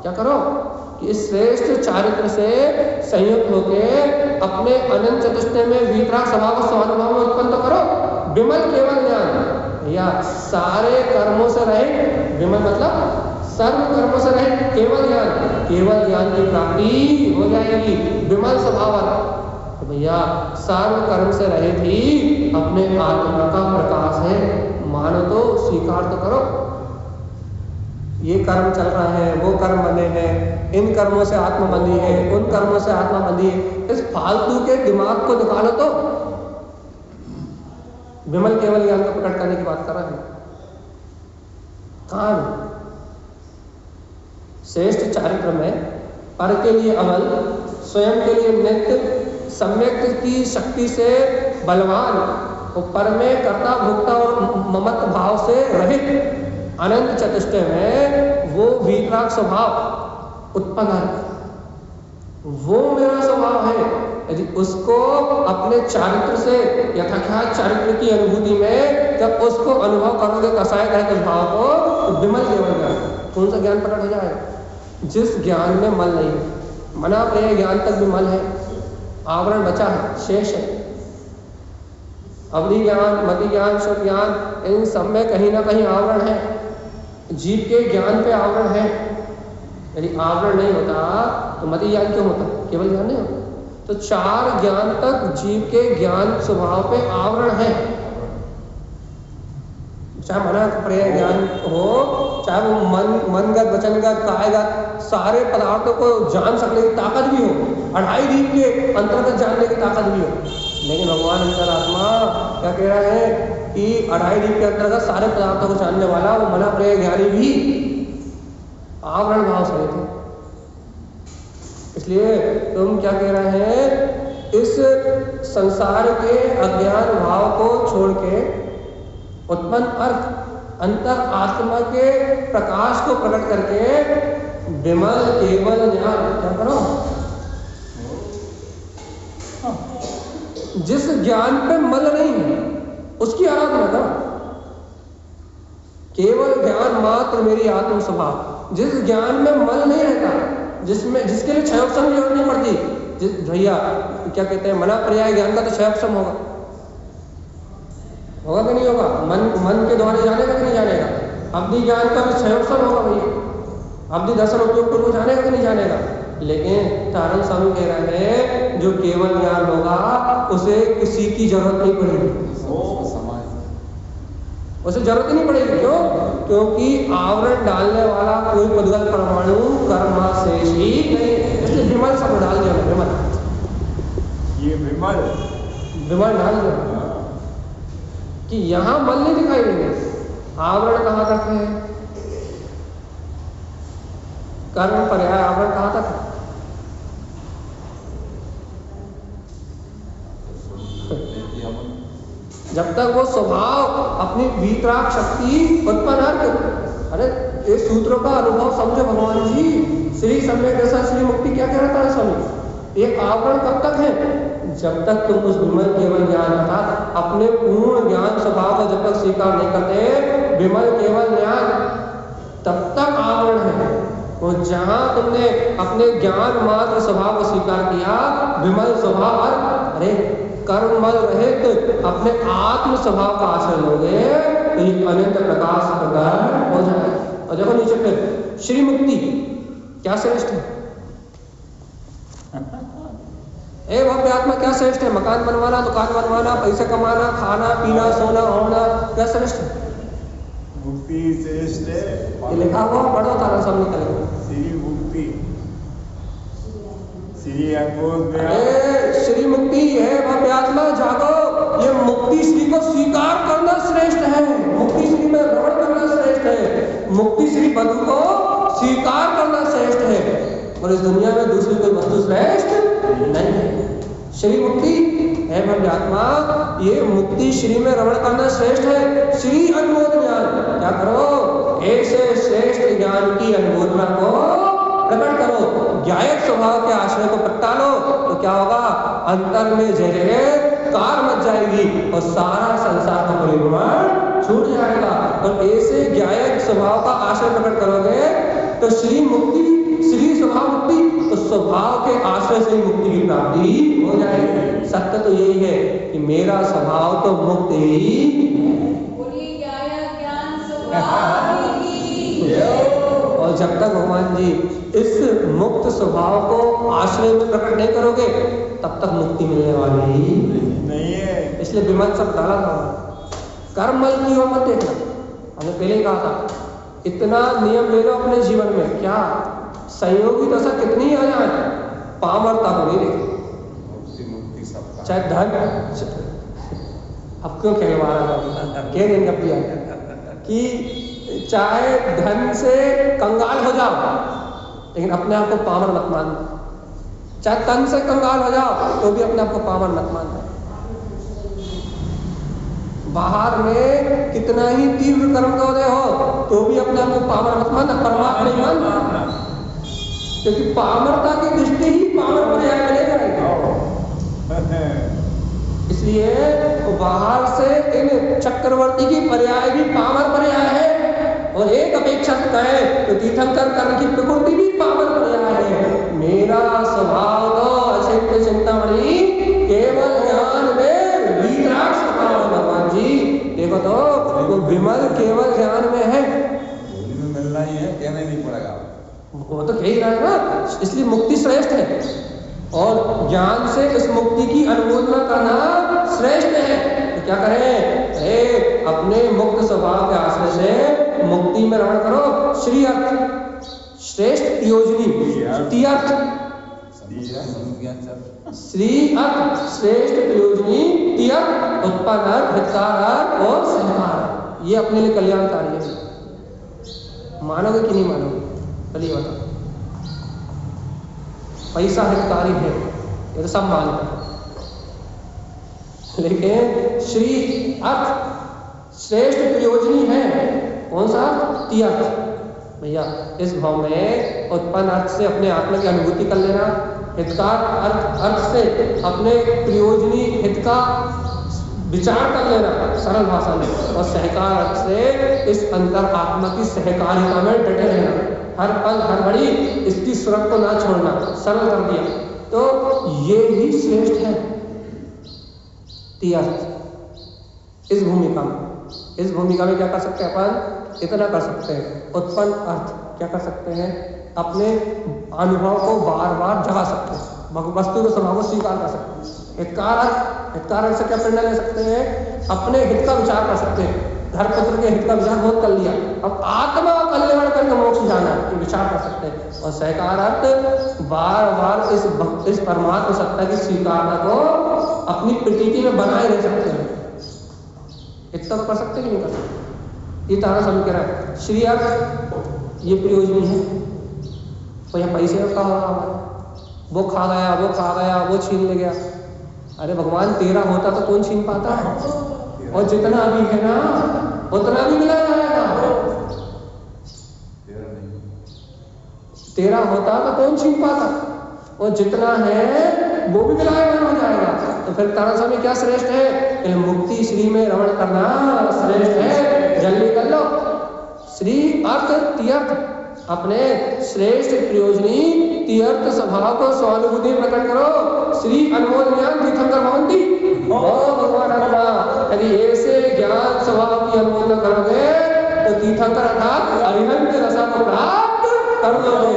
S1: क्या करो कि इस श्रेष्ठ चारित्र से संयुक्त होके अपने अनंत चतुष्टय में वीतराग स्वभाव को स्वानुभव में उत्पन्न तो करो। विमल केवल ज्ञान, भैया सारे कर्मों से रहित, विमल मतलब सर्व कर्मों से रहित केवल ज्ञान की प्राप्ति हो जाएगी विमल स्वभाव वाला। तो भैया सर्व कर्म से रहित ही अपने आत्मा का प्रकाश है, मानो तो स्वीकार तो करो। ये कर्म चल रहा है, वो कर्म बने हैं, इन कर्मों से आत्मा बंधी है, उन कर्मों से आत्मा बंधी है, इस फालतू के दिमाग को निकालो तो विमल केवल ज्ञान को प्रकट करने की बात कर रहे हैं। कहाँ श्रेष्ठ चारित्र में पर के लिए अमल, स्वयं के लिए नित्य, सम्यक की शक्ति से बलवान, पर में कर्ता भोक्ता और ममत्व भाव से रहित अनंत चतुष्टय में वो वीतराग स्वभाव उत्पन्न है, वो मेरा स्वभाव है। यदि उसको अपने चारित्र से यथाख्यात चारित्र की अनुभूति में जब उसको अनुभव करोगे कसाय रहित उस भाव को, तो विमल केवल ज्ञान, कौन सा ज्ञान प्रकट हो जाएगा? जिस ज्ञान में मल नहीं है, मना प्रिय ज्ञान तक भी मल है, आवरण बचा है, शेष है। अवधि ज्ञान, मति ज्ञान, शुभ ज्ञान, इन सब में कहीं ना कहीं आवरण है। जीव के ज्ञान पे आवरण है। यदि आवरण नहीं होता तो मति ज्ञान क्यों होता? केवल ज्ञान नहीं होता। तो चार ज्ञान तक जीव के ज्ञान स्वभाव पे आवरण है, चाहे मना प्रिय ज्ञान हो, चाहे वो मनगत, वचनगत, कायगत, सारे पदार्थों को जान सकने की ताकत भी हो, 2.5 दीप के अंतर्गत जानने की ताकत भी हो। लेकिन भगवान अंतरात्मा क्या कह रहा है कि 2.5 दीप के अंतर्गत सारे पदार्थों को जानने वाला वो मना प्रिय ज्ञानी भी आवरण भाव से थे। इसलिए तुम क्या कह रहे हैं, इस संसार के अज्ञान भाव को छोड़ के उत्पन्न अर्थ अंतर आत्मा के प्रकाश को प्रकट करके विमल केवल ज्ञान क्या करो, जिस ज्ञान पे मल नहीं है उसकी आराधना करो। केवल ज्ञान मात्र मेरी आत्म स्वभाव, जिस ज्ञान में मल नहीं रहता, जिसमें जिसके लिए क्षयोपम की जरूरत नहीं पड़ती। भैया क्या कहते हैं, मना पर्याय ज्ञान का तो क्षयोपम होगा कि नहीं होगा? मन के द्वारा जानेगा कि नहीं जानेगा? अवधि ज्ञान का भी क्षयोपम होगा भैया, अवधि दर्शन उपयोग पूर्व जानेगा कि नहीं जानेगा? लेकिन तारण स्वामी कह रहे हैं जो केवल ज्ञान होगा उसे किसी की जरूरत नहीं पड़ेगी, उसे जरूरत नहीं पड़ेगी। क्यों? क्योंकि आवरण डालने वाला कोई पुद्गल परमाणु कर्मा से ही नहीं। इसलिए विमल सब डाल दिया, विमल,
S3: ये
S1: विमल डाल दिया कि यहाँ मल नहीं दिखाई देंगे। आवरण कहाँ तक है? कर्म पर्याय आवरण कहाँ तक है? जब तक वो स्वभाव अपनी वीतराग शक्ति उत्पन्न, अरे इस सूत्रों का अनुभव समझो भगवान जी। श्री सम्यक दशा श्री मुक्ति क्या कह रहा था स्वामी? एक आवरण कब तक है? जब तक तुम उस विमल केवल ज्ञान अर्थात अपने पूर्ण ज्ञान स्वभाव को जब तक स्वीकार नहीं करते, विमल केवल ज्ञान, तब तक आवरण है। वो जहां तुमने अपने ज्ञान मात्र स्वभाव को स्वीकार किया, विमल स्वभाव, अरे कर्ममल रहित अपने आत्म स्वभाव का आश्रय लोगे तो ये अनंत प्रकाश प्रकट हो जाए। और देखो नीचे फिर श्री मुक्ति क्या श्रेष्ठ है? ए भव्य आत्मा क्या श्रेष्ठ है? मकान बनवाना, दुकान बनवाना, पैसे कमाना, खाना पीना, सोना ओढ़ना, क्या श्रेष्ठ है?
S3: मुक्ति श्रेष्ठ है।
S1: ये लिखा हुआ पढ़ो, तारा सब निकलेगा।
S3: श्री मुक्ति, श्री अद्भुत,
S1: श्री मुक्ति है भव्य आत्मा जागो। ये मुक्ति श्री को स्वीकार करना श्रेष्ठ है, मुक्ति श्री में रमण करना श्रेष्ठ है, मुक्ति श्री बधु को स्वीकार करना श्रेष्ठ है। और इस दुनिया में दूसरी कोई वस्तु श्रेष्ठ नहीं है। श्री मुक्ति है भव्य आत्मा, ये मुक्ति श्री में रमण करना श्रेष्ठ है। श्री अनुमोद ज्ञान क्या करो, ऐसे श्रेष्ठ ज्ञान की अनुमोदना को प्रकट करो, ज्ञायक स्वभाव के आश्रय को प्रगटालो, तो क्या होगा? अंतर में जगह कार मच जाएगी और सारा संसार का परिभ्रमण छूट जाएगा। और ऐसे ज्ञायक स्वभाव का आश्रय प्रकट करोगे तो श्री मुक्ति, श्री स्वभाव मुक्ति, तो स्वभाव के आश्रय से मुक्ति की प्राप्ति हो जाएगी। सत्य तो यही है कि मेरा स्वभाव तो मुक्त ही है। और जब तक भगवान जी इस मुक्त स्वभाव को आश्रय में प्रकट नहीं करोगे तब तक मुक्ति मिलने वाली ही
S3: नहीं है।
S1: इसलिए विमल सब डाला था। कर्मल की ओर मत देखना, हमने पहले ही कहा था। इतना नियम ले लो अपने जीवन में, क्या संयोगी दशा कितनी ही आ जाए पामरता को नहीं देखी।
S2: मुक्ति मुक्ति सबका।
S1: चाहे धन, अब क्यों कहलवा रहा है कह देंगे भैया कि चाहे धन से कंगाल हो जाओ लेकिन अपने आप को पामर मत मानना, चाहे तन से कंगाल हो जाओ तो भी अपने आप को पामर मत मानना। बाहर में कितना ही तीव्र कर्म का उदय हो तो भी अपने आप को पामर मत मानना, परमात्मा नहीं मानना, क्योंकि पामरता की दृष्टि ही पामर पर मिलेगा। इसलिए बाहर से इन चक्रवर्ती की पर्याय भी पामर पर्याय है और एक अपेक्षा है तो तीर्थंकर कर्म की प्रकृति भी पामर पर्याय है। मेरा स्वभाव तो अचिंत्य चिंतामणि केवल ज्ञान में वीतराग स्वभाव। भगवान जी देखो तो वो विमल केवल ज्ञान में है,
S2: होली में मिलना ही है, कहना ही नहीं पड़ेगा।
S1: वो तो कह ही रहा है ना, इसलिए मुक्ति श्रेष्ठ है और ज्ञान से इस मुक्ति की अनुमोदना करना श्रेष्ठ है। तो क्या करें, अपने मुक्त स्वभाव के आश्रय से मुक्ति में रमण करो। श्री अर्थ श्रेष्ठ प्रयोजनी तीर्थ, श्री अर्थ श्रेष्ठ प्रयोजनी तीर्थ, उत्पन्न अर्थ, हितकार अर्थ और सहकार, ये अपने लिए कल्याणकारी है। मानोगे कि नहीं मानोगे, चलिए बताओ। पैसा हितकारी है ये तो सब मानते हैं, लेकिन श्री अर्थ श्रेष्ठ प्रयोजनी है कौन सा, तीर्थ। भैया इस भाव में उत्पन्न अर्थ से अपने आत्मा की अनुभूति कर लेना, हितकार अर्थ से अपने प्रयोजनी हित का विचार कर लेना सरल भाषा में, और सहकार अर्थ से इस अंतर आत्मा की सहकारिता में डटे रहना, हर पल हर घड़ी इसकी सुरत को ना छोड़ना, सरल कर दिया। तो ये ही श्रेष्ठ है तीर्थ। इस भूमिका में क्या कर सकते हैं अपन, इतना कर सकते हैं। उत्पन्न अर्थ क्या कर सकते हैं, अपने अनुभव को बार बार जगा सकते हैं, वस्तु के स्वभाव को स्वीकार कर सकते हैं। हितकार अर्थ से क्या प्रेरणा ले सकते हैं, अपने हित का विचार कर सकते हैं। धर पुत्र के हित का विचार बहुत कर लिया, अब आत्मा कल्याण करके मोक्ष जाना ये विचार कर सकते हैं। और सहकार अर्थ बार बार इस परमात्मा सत्ता की स्वीकारता को अपनी प्रतीति में बनाए रह सकते हैं। इतना तो कर सकते कि नहीं कर सकते, ये तारा समझ रहा है। श्री अर्थ ये प्रयोजनी है, तो यहाँ पैसे का वो खा गया वो छीन ले गया। अरे भगवान तेरा होता तो कौन छीन पाता है, और जितना अभी है ना उतना भी मिला जाएगा। तेरा होता तो कौन छीन पाता, और जितना है वो भी मिलायमान हो जाएगा। तो फिर तारा स्वामी क्या श्रेष्ठ है, मुक्ति श्री में रमण करना श्रेष्ठ है। जल्दी कर लो, श्री अर्थ तीर्थ अपने श्रेष्ठ प्रयोजनी तीर्थ स्वभाव को स्वानुभूति प्रकट करो। श्री अनमोल ज्ञान तीर्थंकर भवंती, भगवान आत्मा यदि ऐसे ज्ञान स्वभाव की अनुमोदन करोगे तो तीर्थंकर अर्थात अरिहंत रसा को प्राप्त कर लोगे।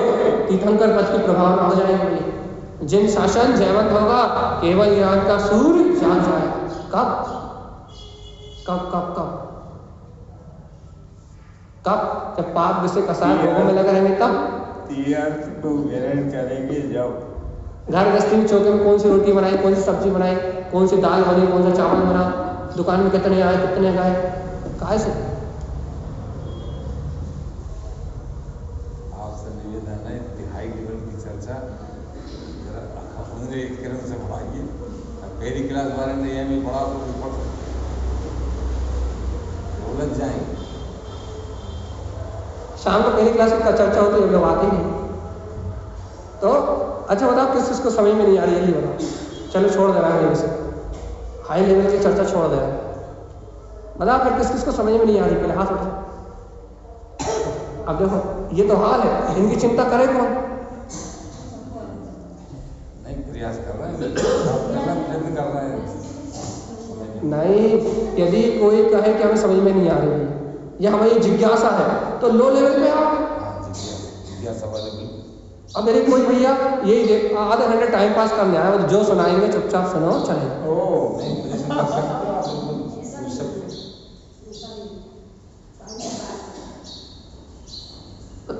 S1: तीर्थंकर पद की प्रभावना हो जाएगी। जिन शासन जयवंत होगा केवल ज्ञान का सूर्य जाग जाए। कब कब कब कब कब, जब पाप विषय कसाय भोगों में लगे रहेंगे तब।
S3: तीर्थ को ग्रहण करेंगे जब
S1: घर गृहस्थी में चौके में कौन सी रोटी बनाई, कौन सी सब्जी बनाई, कौन सी दाल बनी, कौन सा चावल बना, दुकान में कितने आए कितने गए, काहे से।
S2: आपसे निवेदन है तिहाई लेवल की चर्चा एक किरण से बढ़ाइए। पहली क्लास बारे में ये भी पढ़ा तो पढ़ उलझ जाएंगे।
S1: शाम को पहली क्लास का चर्चा होती है, लोग आते नहीं। तो अच्छा बताओ किस किस को समझ में नहीं आ रही है, ये बताओ। चलो छोड़ दे रहा है से हाई लेवल की चर्चा छोड़ दे रहा है। बताओ फिर किस किस को समझ में नहीं आ रही, पहले हाथ उठाओ। अब देखो ये तो हाल है, इनकी चिंता करे कौन,
S2: नहीं प्रयास कर रहे हैं, प्रयत्न कर रहे हैं।
S1: नहीं। यदि कोई कहे कि हमें समझ में नहीं आ रही या हमारी जिज्ञासा है तो लो लेवल पे आओ।
S2: हाँ, जिज्ञासा वाले भी।
S1: अब मेरे कोई भैया यही आधे घंटे टाइम पास करने आए और जो सुनाएंगे चुपचाप सुनो चले।
S3: ओ
S2: नहीं, मुझे कर सकते हो आप, बिल्कुल पूछ सकते हो।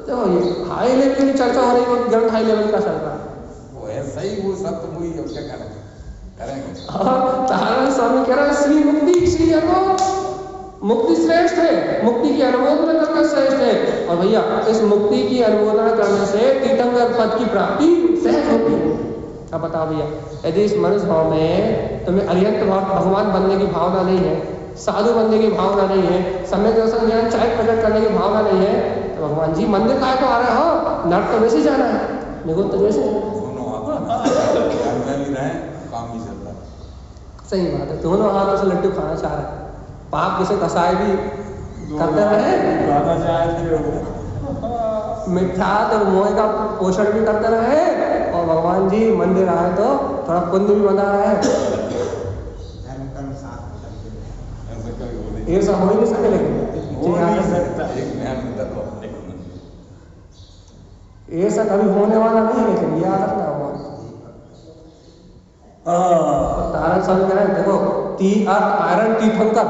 S1: तो ये हाई लेवल की चर्चा हो रही है, ग्राउंड हाई लेवल का चल रहा है।
S2: वो है सही, वो सब तो वही, अब क्या करेंगे।
S1: तारण स्वामी कह रहा है श्री मुक्ति श्री अनुभव, मुक्ति श्रेष्ठ है, मुक्ति की अनुमोदना करना श्रेष्ठ है। और भैया इस मुक्ति की अनुमोदना करने से तीर्थंकर पद की प्राप्ति सहज होती है। अब बताओ भैया, यदि इस मनुष्य भाव में तुम्हें अरिहंत भगवान बनने की भावना नहीं है, साधु बनने की भावना नहीं है, सम्यक दर्शन ज्ञान चाय प्रकट करने की भावना नहीं है, तो भगवान जी मंदिर काहे को आ रहे हो? नर्क तो वैसे जाना है, निगुण तो वैसे।
S2: दोनों हाथ में भी रहे, काम भी चल रहा है।
S1: सही बात है, दोनों हाथों से लड्डू खाना चाह रहा है। पाप किसे कसाई भी करते रहे,
S3: खाना चाहते हो,
S1: मिठा तो मोह का पोषण भी करते रहे, और भगवान जी मंदिर आए तो थोड़ा पुण्य भी बना रहे। ये सब हो ही नहीं सके, लेकिन
S3: हो नहीं सकता।
S2: एक नया मुद्दा तो अपने को
S1: ये सब कभी होने वाला नहीं है, लेकिन याद रखना होगा। तारण स्वामी कह रहे हैं देखो आयरन तीर्थंकर,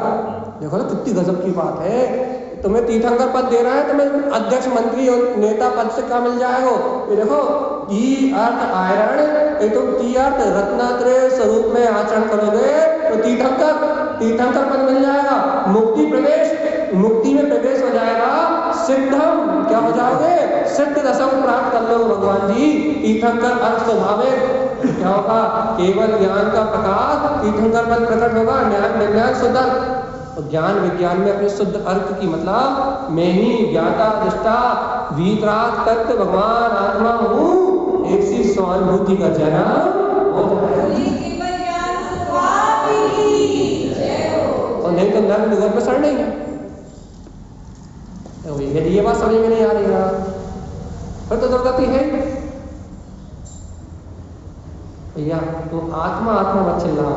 S1: देखो ना कितनी गजब की बात है। तुम्हें तीर्थंकर पद दे रहा है, तुम्हें अध्यक्ष मंत्री और नेता पद से क्या मिल जाएगा? ये देखो ती अर्थ आयरन, ये तुम ती अर्थ रत्नात्रय स्वरूप में आचरण करोगे तो तीर्थंकर पद मिल जाएगा। मुक्ति प्रवेश, मुक्ति में प्रवेश हो जाएगा। सिद्धम, क्या हो जाओगे? सिद्ध रसम प्राप्त कर लो भगवान जी। तीर्थंकर अर्थ स्वभाविक क्या होगा? केवल ज्ञान का प्रकाश तीर्थंकर पद प्रकट होगा। ज्ञान विज्ञान शुद्ध तो ज्ञान विज्ञान में अपने शुद्ध अर्थ की मतलब मैं ही ज्ञाता दृष्टा वीतराग तत्व भगवान आत्मा हूँ, एक सी स्वानुभूति का जन्म हो जाएगा। और नहीं तो नर्क निगम में सड़ नहीं है। तो यदि ये बात समझ में नहीं आ रही है फिर तो दुर्गति है भैया। तो आत्मा आत्मा मत चिल्लाओ।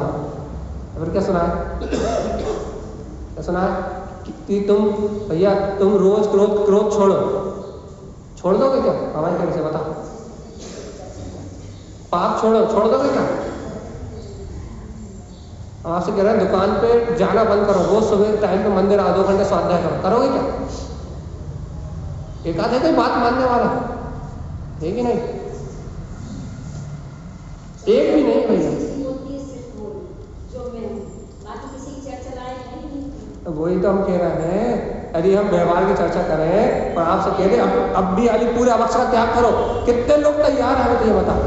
S1: फिर क्या सुना है? क्या सुना है कि तुम भैया तुम रोज क्रोध छोड़ दोगे क्या? हमारे कहीं से बताओ, पाप छोड़ दोगे क्या? हम आपसे कह रहे हैं दुकान पे जाना बंद करो, रोज सुबह टाइम पे मंदिर आओ, 2 घंटे स्वाध्याय करो, करोगे क्या? एक आधे कोई बात मानने वाला है कि नहीं? एक भी नहीं भैया। तो वही तो हम कह रहे हैं, यदि हम व्यवहार की चर्चा करें और आपसे कह दें अब भी अभी पूरे अवक्ष का त्याग करो, कितने लोग तैयार हैं? तो ये बताओ,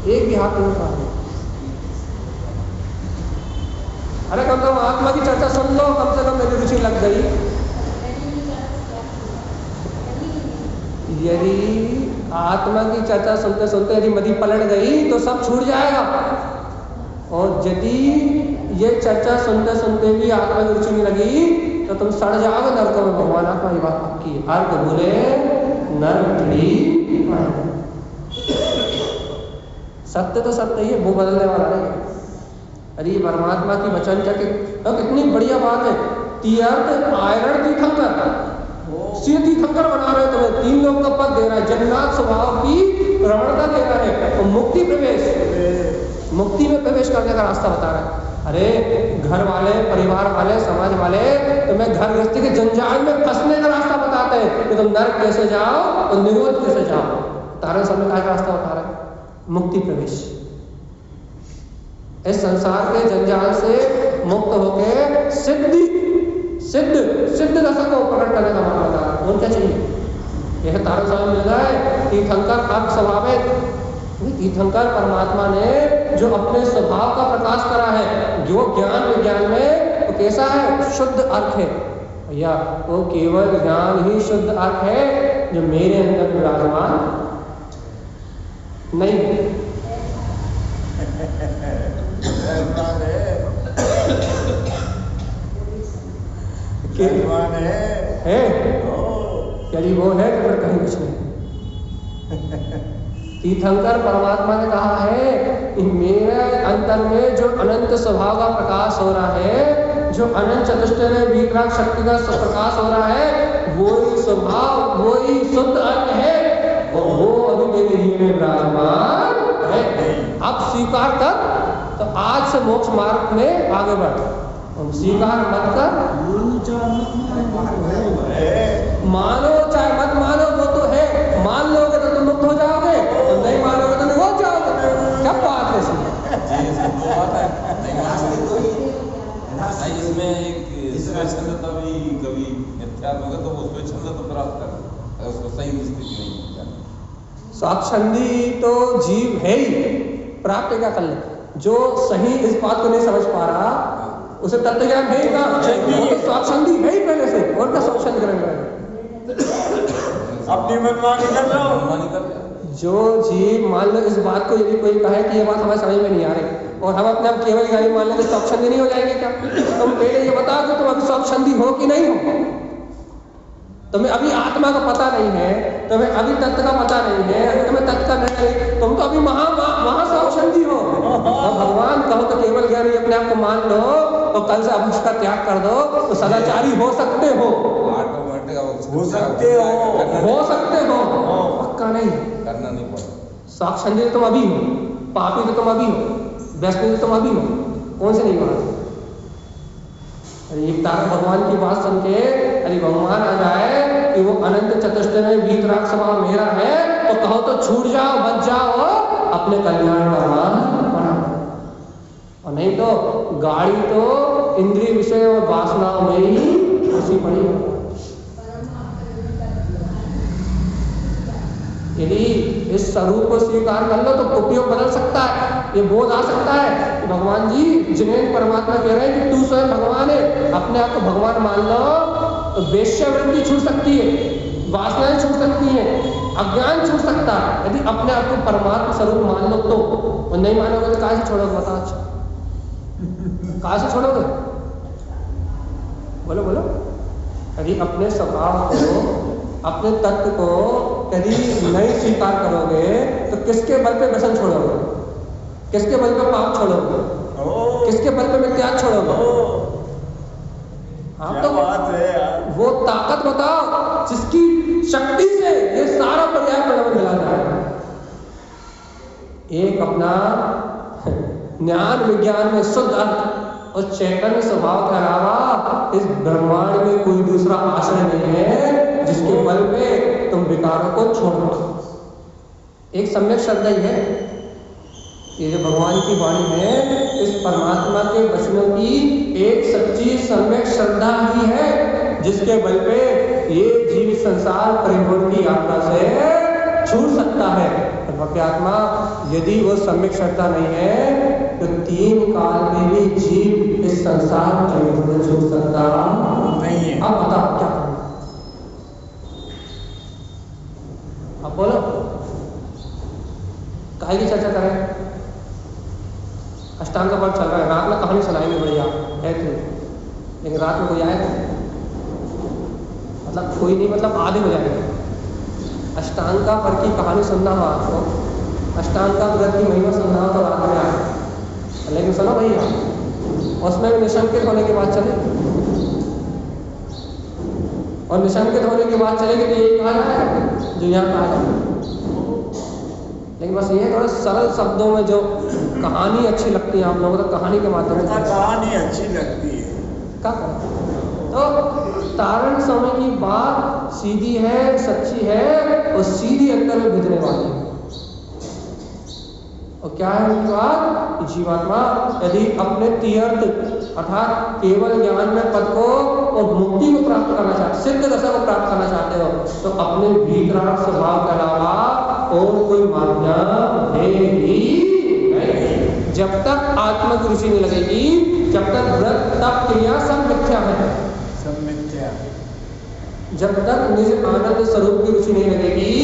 S1: एक भी हाथ नहीं उठा। अरे कम से कम आत्मा की चर्चा सुन लो, कम से कम मेरी रुचि लग गई। यदि आत्मा की चर्चा सुनते सुनते यदि मति पलट गई तो सब छूट जाएगा। और यदि ये चर्चा सुनते सुनते भी आत्मा की रुचि नहीं लगी तो तुम सड़ जाओगे नरकों में। भगवान आत्मा की बात पक्की है। अर्घ बोले नर सत्य तो सत्य ही है, वो बदलने वाला नहीं है। अरे परमात्मा की वचन क्या कितनी बढ़िया बात है। तीर्थ आयरन तीर्थंकर, तीर्थंकर बना रहे हो तुम्हें, 3 लोग का पद दे रहा है, जन्नाथ स्वभाव की रमणता दे रहा है, तो मुक्ति प्रवेश, मुक्ति में प्रवेश करने का रास्ता बता रहा है। अरे घर वाले, परिवार वाले, समाज वाले तुम्हें घर गृहस्थी के जंजाल में फंसने का रास्ता बताते हैं कि तुम नरक कैसे जाओ और निरोध कैसे जाओ। तारण समय का रास्ता बता रहे हैं, मुक्ति प्रवेश। इस संसार के जंजाल से मुक्त होके सिद्ध रस को प्रकट करने का मामला बता रहा है। और क्या चाहिए? यह तारण समय मिल रहा है। तीर्थंकर अर्थ स्वभाविक, तीर्थंकर परमात्मा ने जो अपने स्वभाव का प्रकाश करा है, जो ज्ञान विज्ञान में वो कैसा है? शुद्ध अर्थ है भैया। वो केवल ज्ञान ही शुद्ध अर्थ है जो मेरे अंदर विराजमान नहीं है। यदि वो है तो फिर कहीं कुछ नहीं। तीर्थंकर परमात्मा ने कहा है कि मेरे अंतर में जो अनंत स्वभाव का प्रकाश हो रहा है जो अनंत चतुष्टय में वीतराग शक्ति का प्रकाश हो रहा है, वही स्वभाव, वही शुद्ध अंग है, वो अभी तेरे हृदय में विराजमान है। अब स्वीकार कर, तो आज से मोक्ष मार्ग में आगे बढ़। स्वीकार मत कर, मानो चाहे मत मानो, वो तो है। मान लोगे तो तुम मुक्त हो जाओगे, और नहीं मानोगे तो नहीं हो जाओगे। क्या बात है इसमें?
S2: इसमें एक स्वेच्छंदता भी कभी मिथ्यात्व होगा तो वो स्वेच्छंदता तो प्राप्त कर, अगर उसको सही स्थिति नहीं जाती।
S1: स्वाच्छंदी तो जीव है ही, प्राप्त क्या कर ले? जो सही इस बात को नहीं समझ पा रहा, उसे तत्व ज्ञान है ही कहाँ? वो तो स्वाच्छंदी है ही पहले से, और क्या स्वाच्छंदी करेंगे?
S3: अपनी मनमानी कर रहा हूँ।
S2: मनमानी कर रहे
S1: जो जीव, मान लो इस बात को यदि कोई कहे कि ये बात हमारे समझ में नहीं आ रही, और हम अपने आप केवल ज्ञानी मान लें, तो स्वाच्छंदी नहीं हो जाएंगे क्या? तुम पहले ये बताओ कि तुम अभी स्वाच्छंदी हो कि नहीं हो? तुम्हें अभी आत्मा का पता नहीं है, तुम्हें अभी तत्व का पता नहीं है, अभी तुम्हें तत्व का नहीं, तुम तो अभी महास्वाच्छंदी हो। और भगवान कहो तो केवल ज्ञानी अपने आप को मान लो, तो कल से अब उसका त्याग कर दो, तो सदाचारी हो सकते हो।
S2: ऑटोमेटिक
S3: हो सकते हो,
S1: पक्का नहीं
S2: करना नहीं पड़ता।
S1: स्वाच्छंदी तो तुम अभी हो, पापी तो तुम अभी हो, वैष्णव तो तुम अभी हो, कौन से नहीं मानते? अरे एक तारा भगवान की बात सुन के अरे भगवान आ जाए कि वो अनंत चतुष्टय में वीतराग स्वभाव मेरा है, तो कहो तो छूट जाओ, बच जाओ, अपने कल्याण का मार्ग बना। और नहीं तो गाड़ी तो इंद्रिय विषय और वासनाओं में ही फंसी पड़ी है। यदि इस स्वरूप को स्वीकार कर लो तो उपयोग बदल सकता है, ये बोध आ सकता है कि भगवान जी, जिन्हें परमात्मा कह रहे हैं कि तू स्वयं भगवान है, अपने आप को भगवान मान लो, तो वेश्यावृत्ति छूट सकती है, वासनाएं छूट सकती हैं, अज्ञान छूट सकता है, यदि अपने आप को परमात्मा स्वरूप मान लो तो। और नहीं मानोगे तो कहाँ से छोड़ोगे? बताओ, अच्छा कहाँ से छोड़ोगे? बोलो बोलो। यदि अपने स्वभाव को, अपने तत्व को यदि नहीं स्वीकार करोगे, तो किसके बल पे व्यसन छोड़ोगे? किसके बल पे पाप छोड़ोगे? किसके बल पे त्याग छोड़ोगे? आप तो
S3: बात है यार।
S1: वो ताकत बताओ जिसकी शक्ति से ये सारा पर्याय परिणाम मिला जाए। एक अपना ज्ञान विज्ञान में शुद्ध अर्थ और चैतन्य स्वभाव के अलावा इस ब्रह्मांड में कोई दूसरा आश्रय नहीं है जिसके बल पे तुम विकारों को छोड़ो। एक सम्यक श्रद्धा ही है ये, जो भगवान की वाणी है, इस परमात्मा के वचनों की एक सच्ची सम्यक श्रद्धा ही है जिसके बल पे ये जीव संसार परिभ्रमण की यात्रा से छूट सकता है। भक्त्यात्मा यदि वो सम्यक श्रद्धा नहीं है तो 3 काल में भी जीव इस संसार परिभ्रमण छूट सकता
S3: नहीं है।
S1: अब बताओ क्या करना? अब बोलो, काहे की चर्चा करें? अष्टांग का पाठ चल रहा है, रात में कहानी सुनाएंगे बढ़िया है तो, लेकिन रात में कोई आए तो मतलब कोई नहीं, मतलब आधे हो जाएंगे। अष्टांग का पर की कहानी सुनना हो आपको, अष्टांग का व्रत की महिमा सुनना हो तो रात में आए, लेकिन सुनो भैया, उसमें भी निशंकित होने की बात चले, और निशंकित होने की बात चलेगी तो यही कहा जाए जो यहाँ कहा जाए। लेकिन बस ये थोड़ा सरल शब्दों में जो कहानी अच्छी लगती है आप लोगों को, तो कहानी के माध्यम से
S3: कहानी अच्छी लगती है।
S1: क्या करें? तो तारण समय की बात सीधी है, सच्ची है, और सीधी अंदर में भिजने वाली है। और क्या है उनकी बात? जीवात्मा यदि अपने तीर्थ अर्थात केवल ज्ञान में पद को और मुक्ति को प्राप्त करना चाहते, सिद्ध दशा को प्राप्त करना चाहते हो, तो अपने भीतराग स्वभाव के अलावा और कोई माध्यम है ही नहीं। जब तक आत्मा की रुचि नहीं लगेगी, जब तक व्रत तप क्रिया सब मिथ्या है,
S3: सब मिथ्या।
S1: जब तक निज आनंद स्वरूप की रुचि नहीं लगेगी,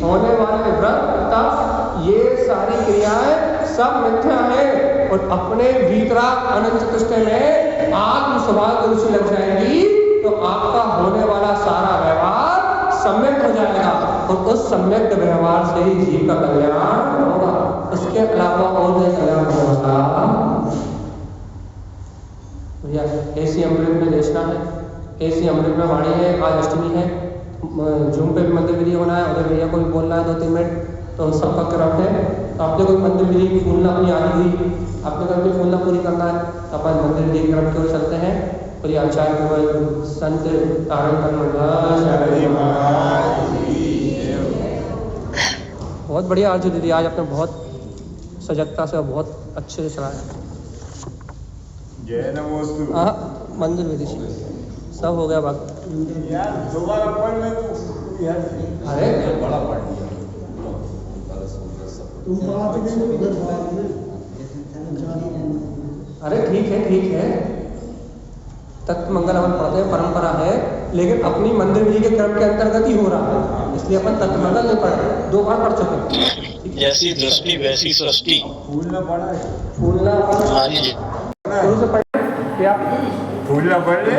S1: होने वाले व्रत तप ये सारी क्रियाएं सब मिथ्या है। और अपने भीतराग अनंत चतुष्टय में आत्म स्वभाव की रुचि लग जाएगी, तो आपका होने वाला सारा व्यवहार सम्यक हो जाएगा, और उस सम्यक व्यवहार से ही जीव का कल्याण होगा, उसके अलावा और नहीं कल्याण होगा। भैया ऐसी अमृत में लेसना है, ऐसी अमृत में वाणी है, आज अष्टमी है, जूम पे भी मंदिर विधि होना है। अगर भैया कोई बोल रहा है 2-3 मिनट तो सबका क्रम है। तो आपने कोई मंदिर विधि फूलना अपनी आदि हुई, आपने कोई अपनी फूलना पूरी करना है तो अपन मंदिर विधि क्रम की ओर चलते हैं। और ये आचार्य केवल संत तारण बहुत बढ़िया अर्जुन दीदी, आज आपने बहुत सजगता से और बहुत अच्छे से चलाया।
S3: जय नमोस्तु।
S1: हाँ, मंदिर विधि सब हो गया बाकी।
S3: यार दोबारा पढ़ ले तो यार।
S1: अरे
S2: बड़ा पढ़ लिया
S1: अरे ठीक है, तत्व मंगल अपन पढ़ते हैं, परंपरा है, लेकिन अपनी मंदिर विधि के क्रम के अंतर्गत ही हो रहा है, इसलिए अपन तत्व मंगल नहीं पढ़ रहे, 2 बार पढ़ चुके हैं।
S4: जैसी दृष्टि वैसी सृष्टि।
S3: फूलना पड़ा है।
S1: फूलना
S4: हाँ जी।
S1: शुरू से पढ़ क्या
S3: फूलना पड़ ले।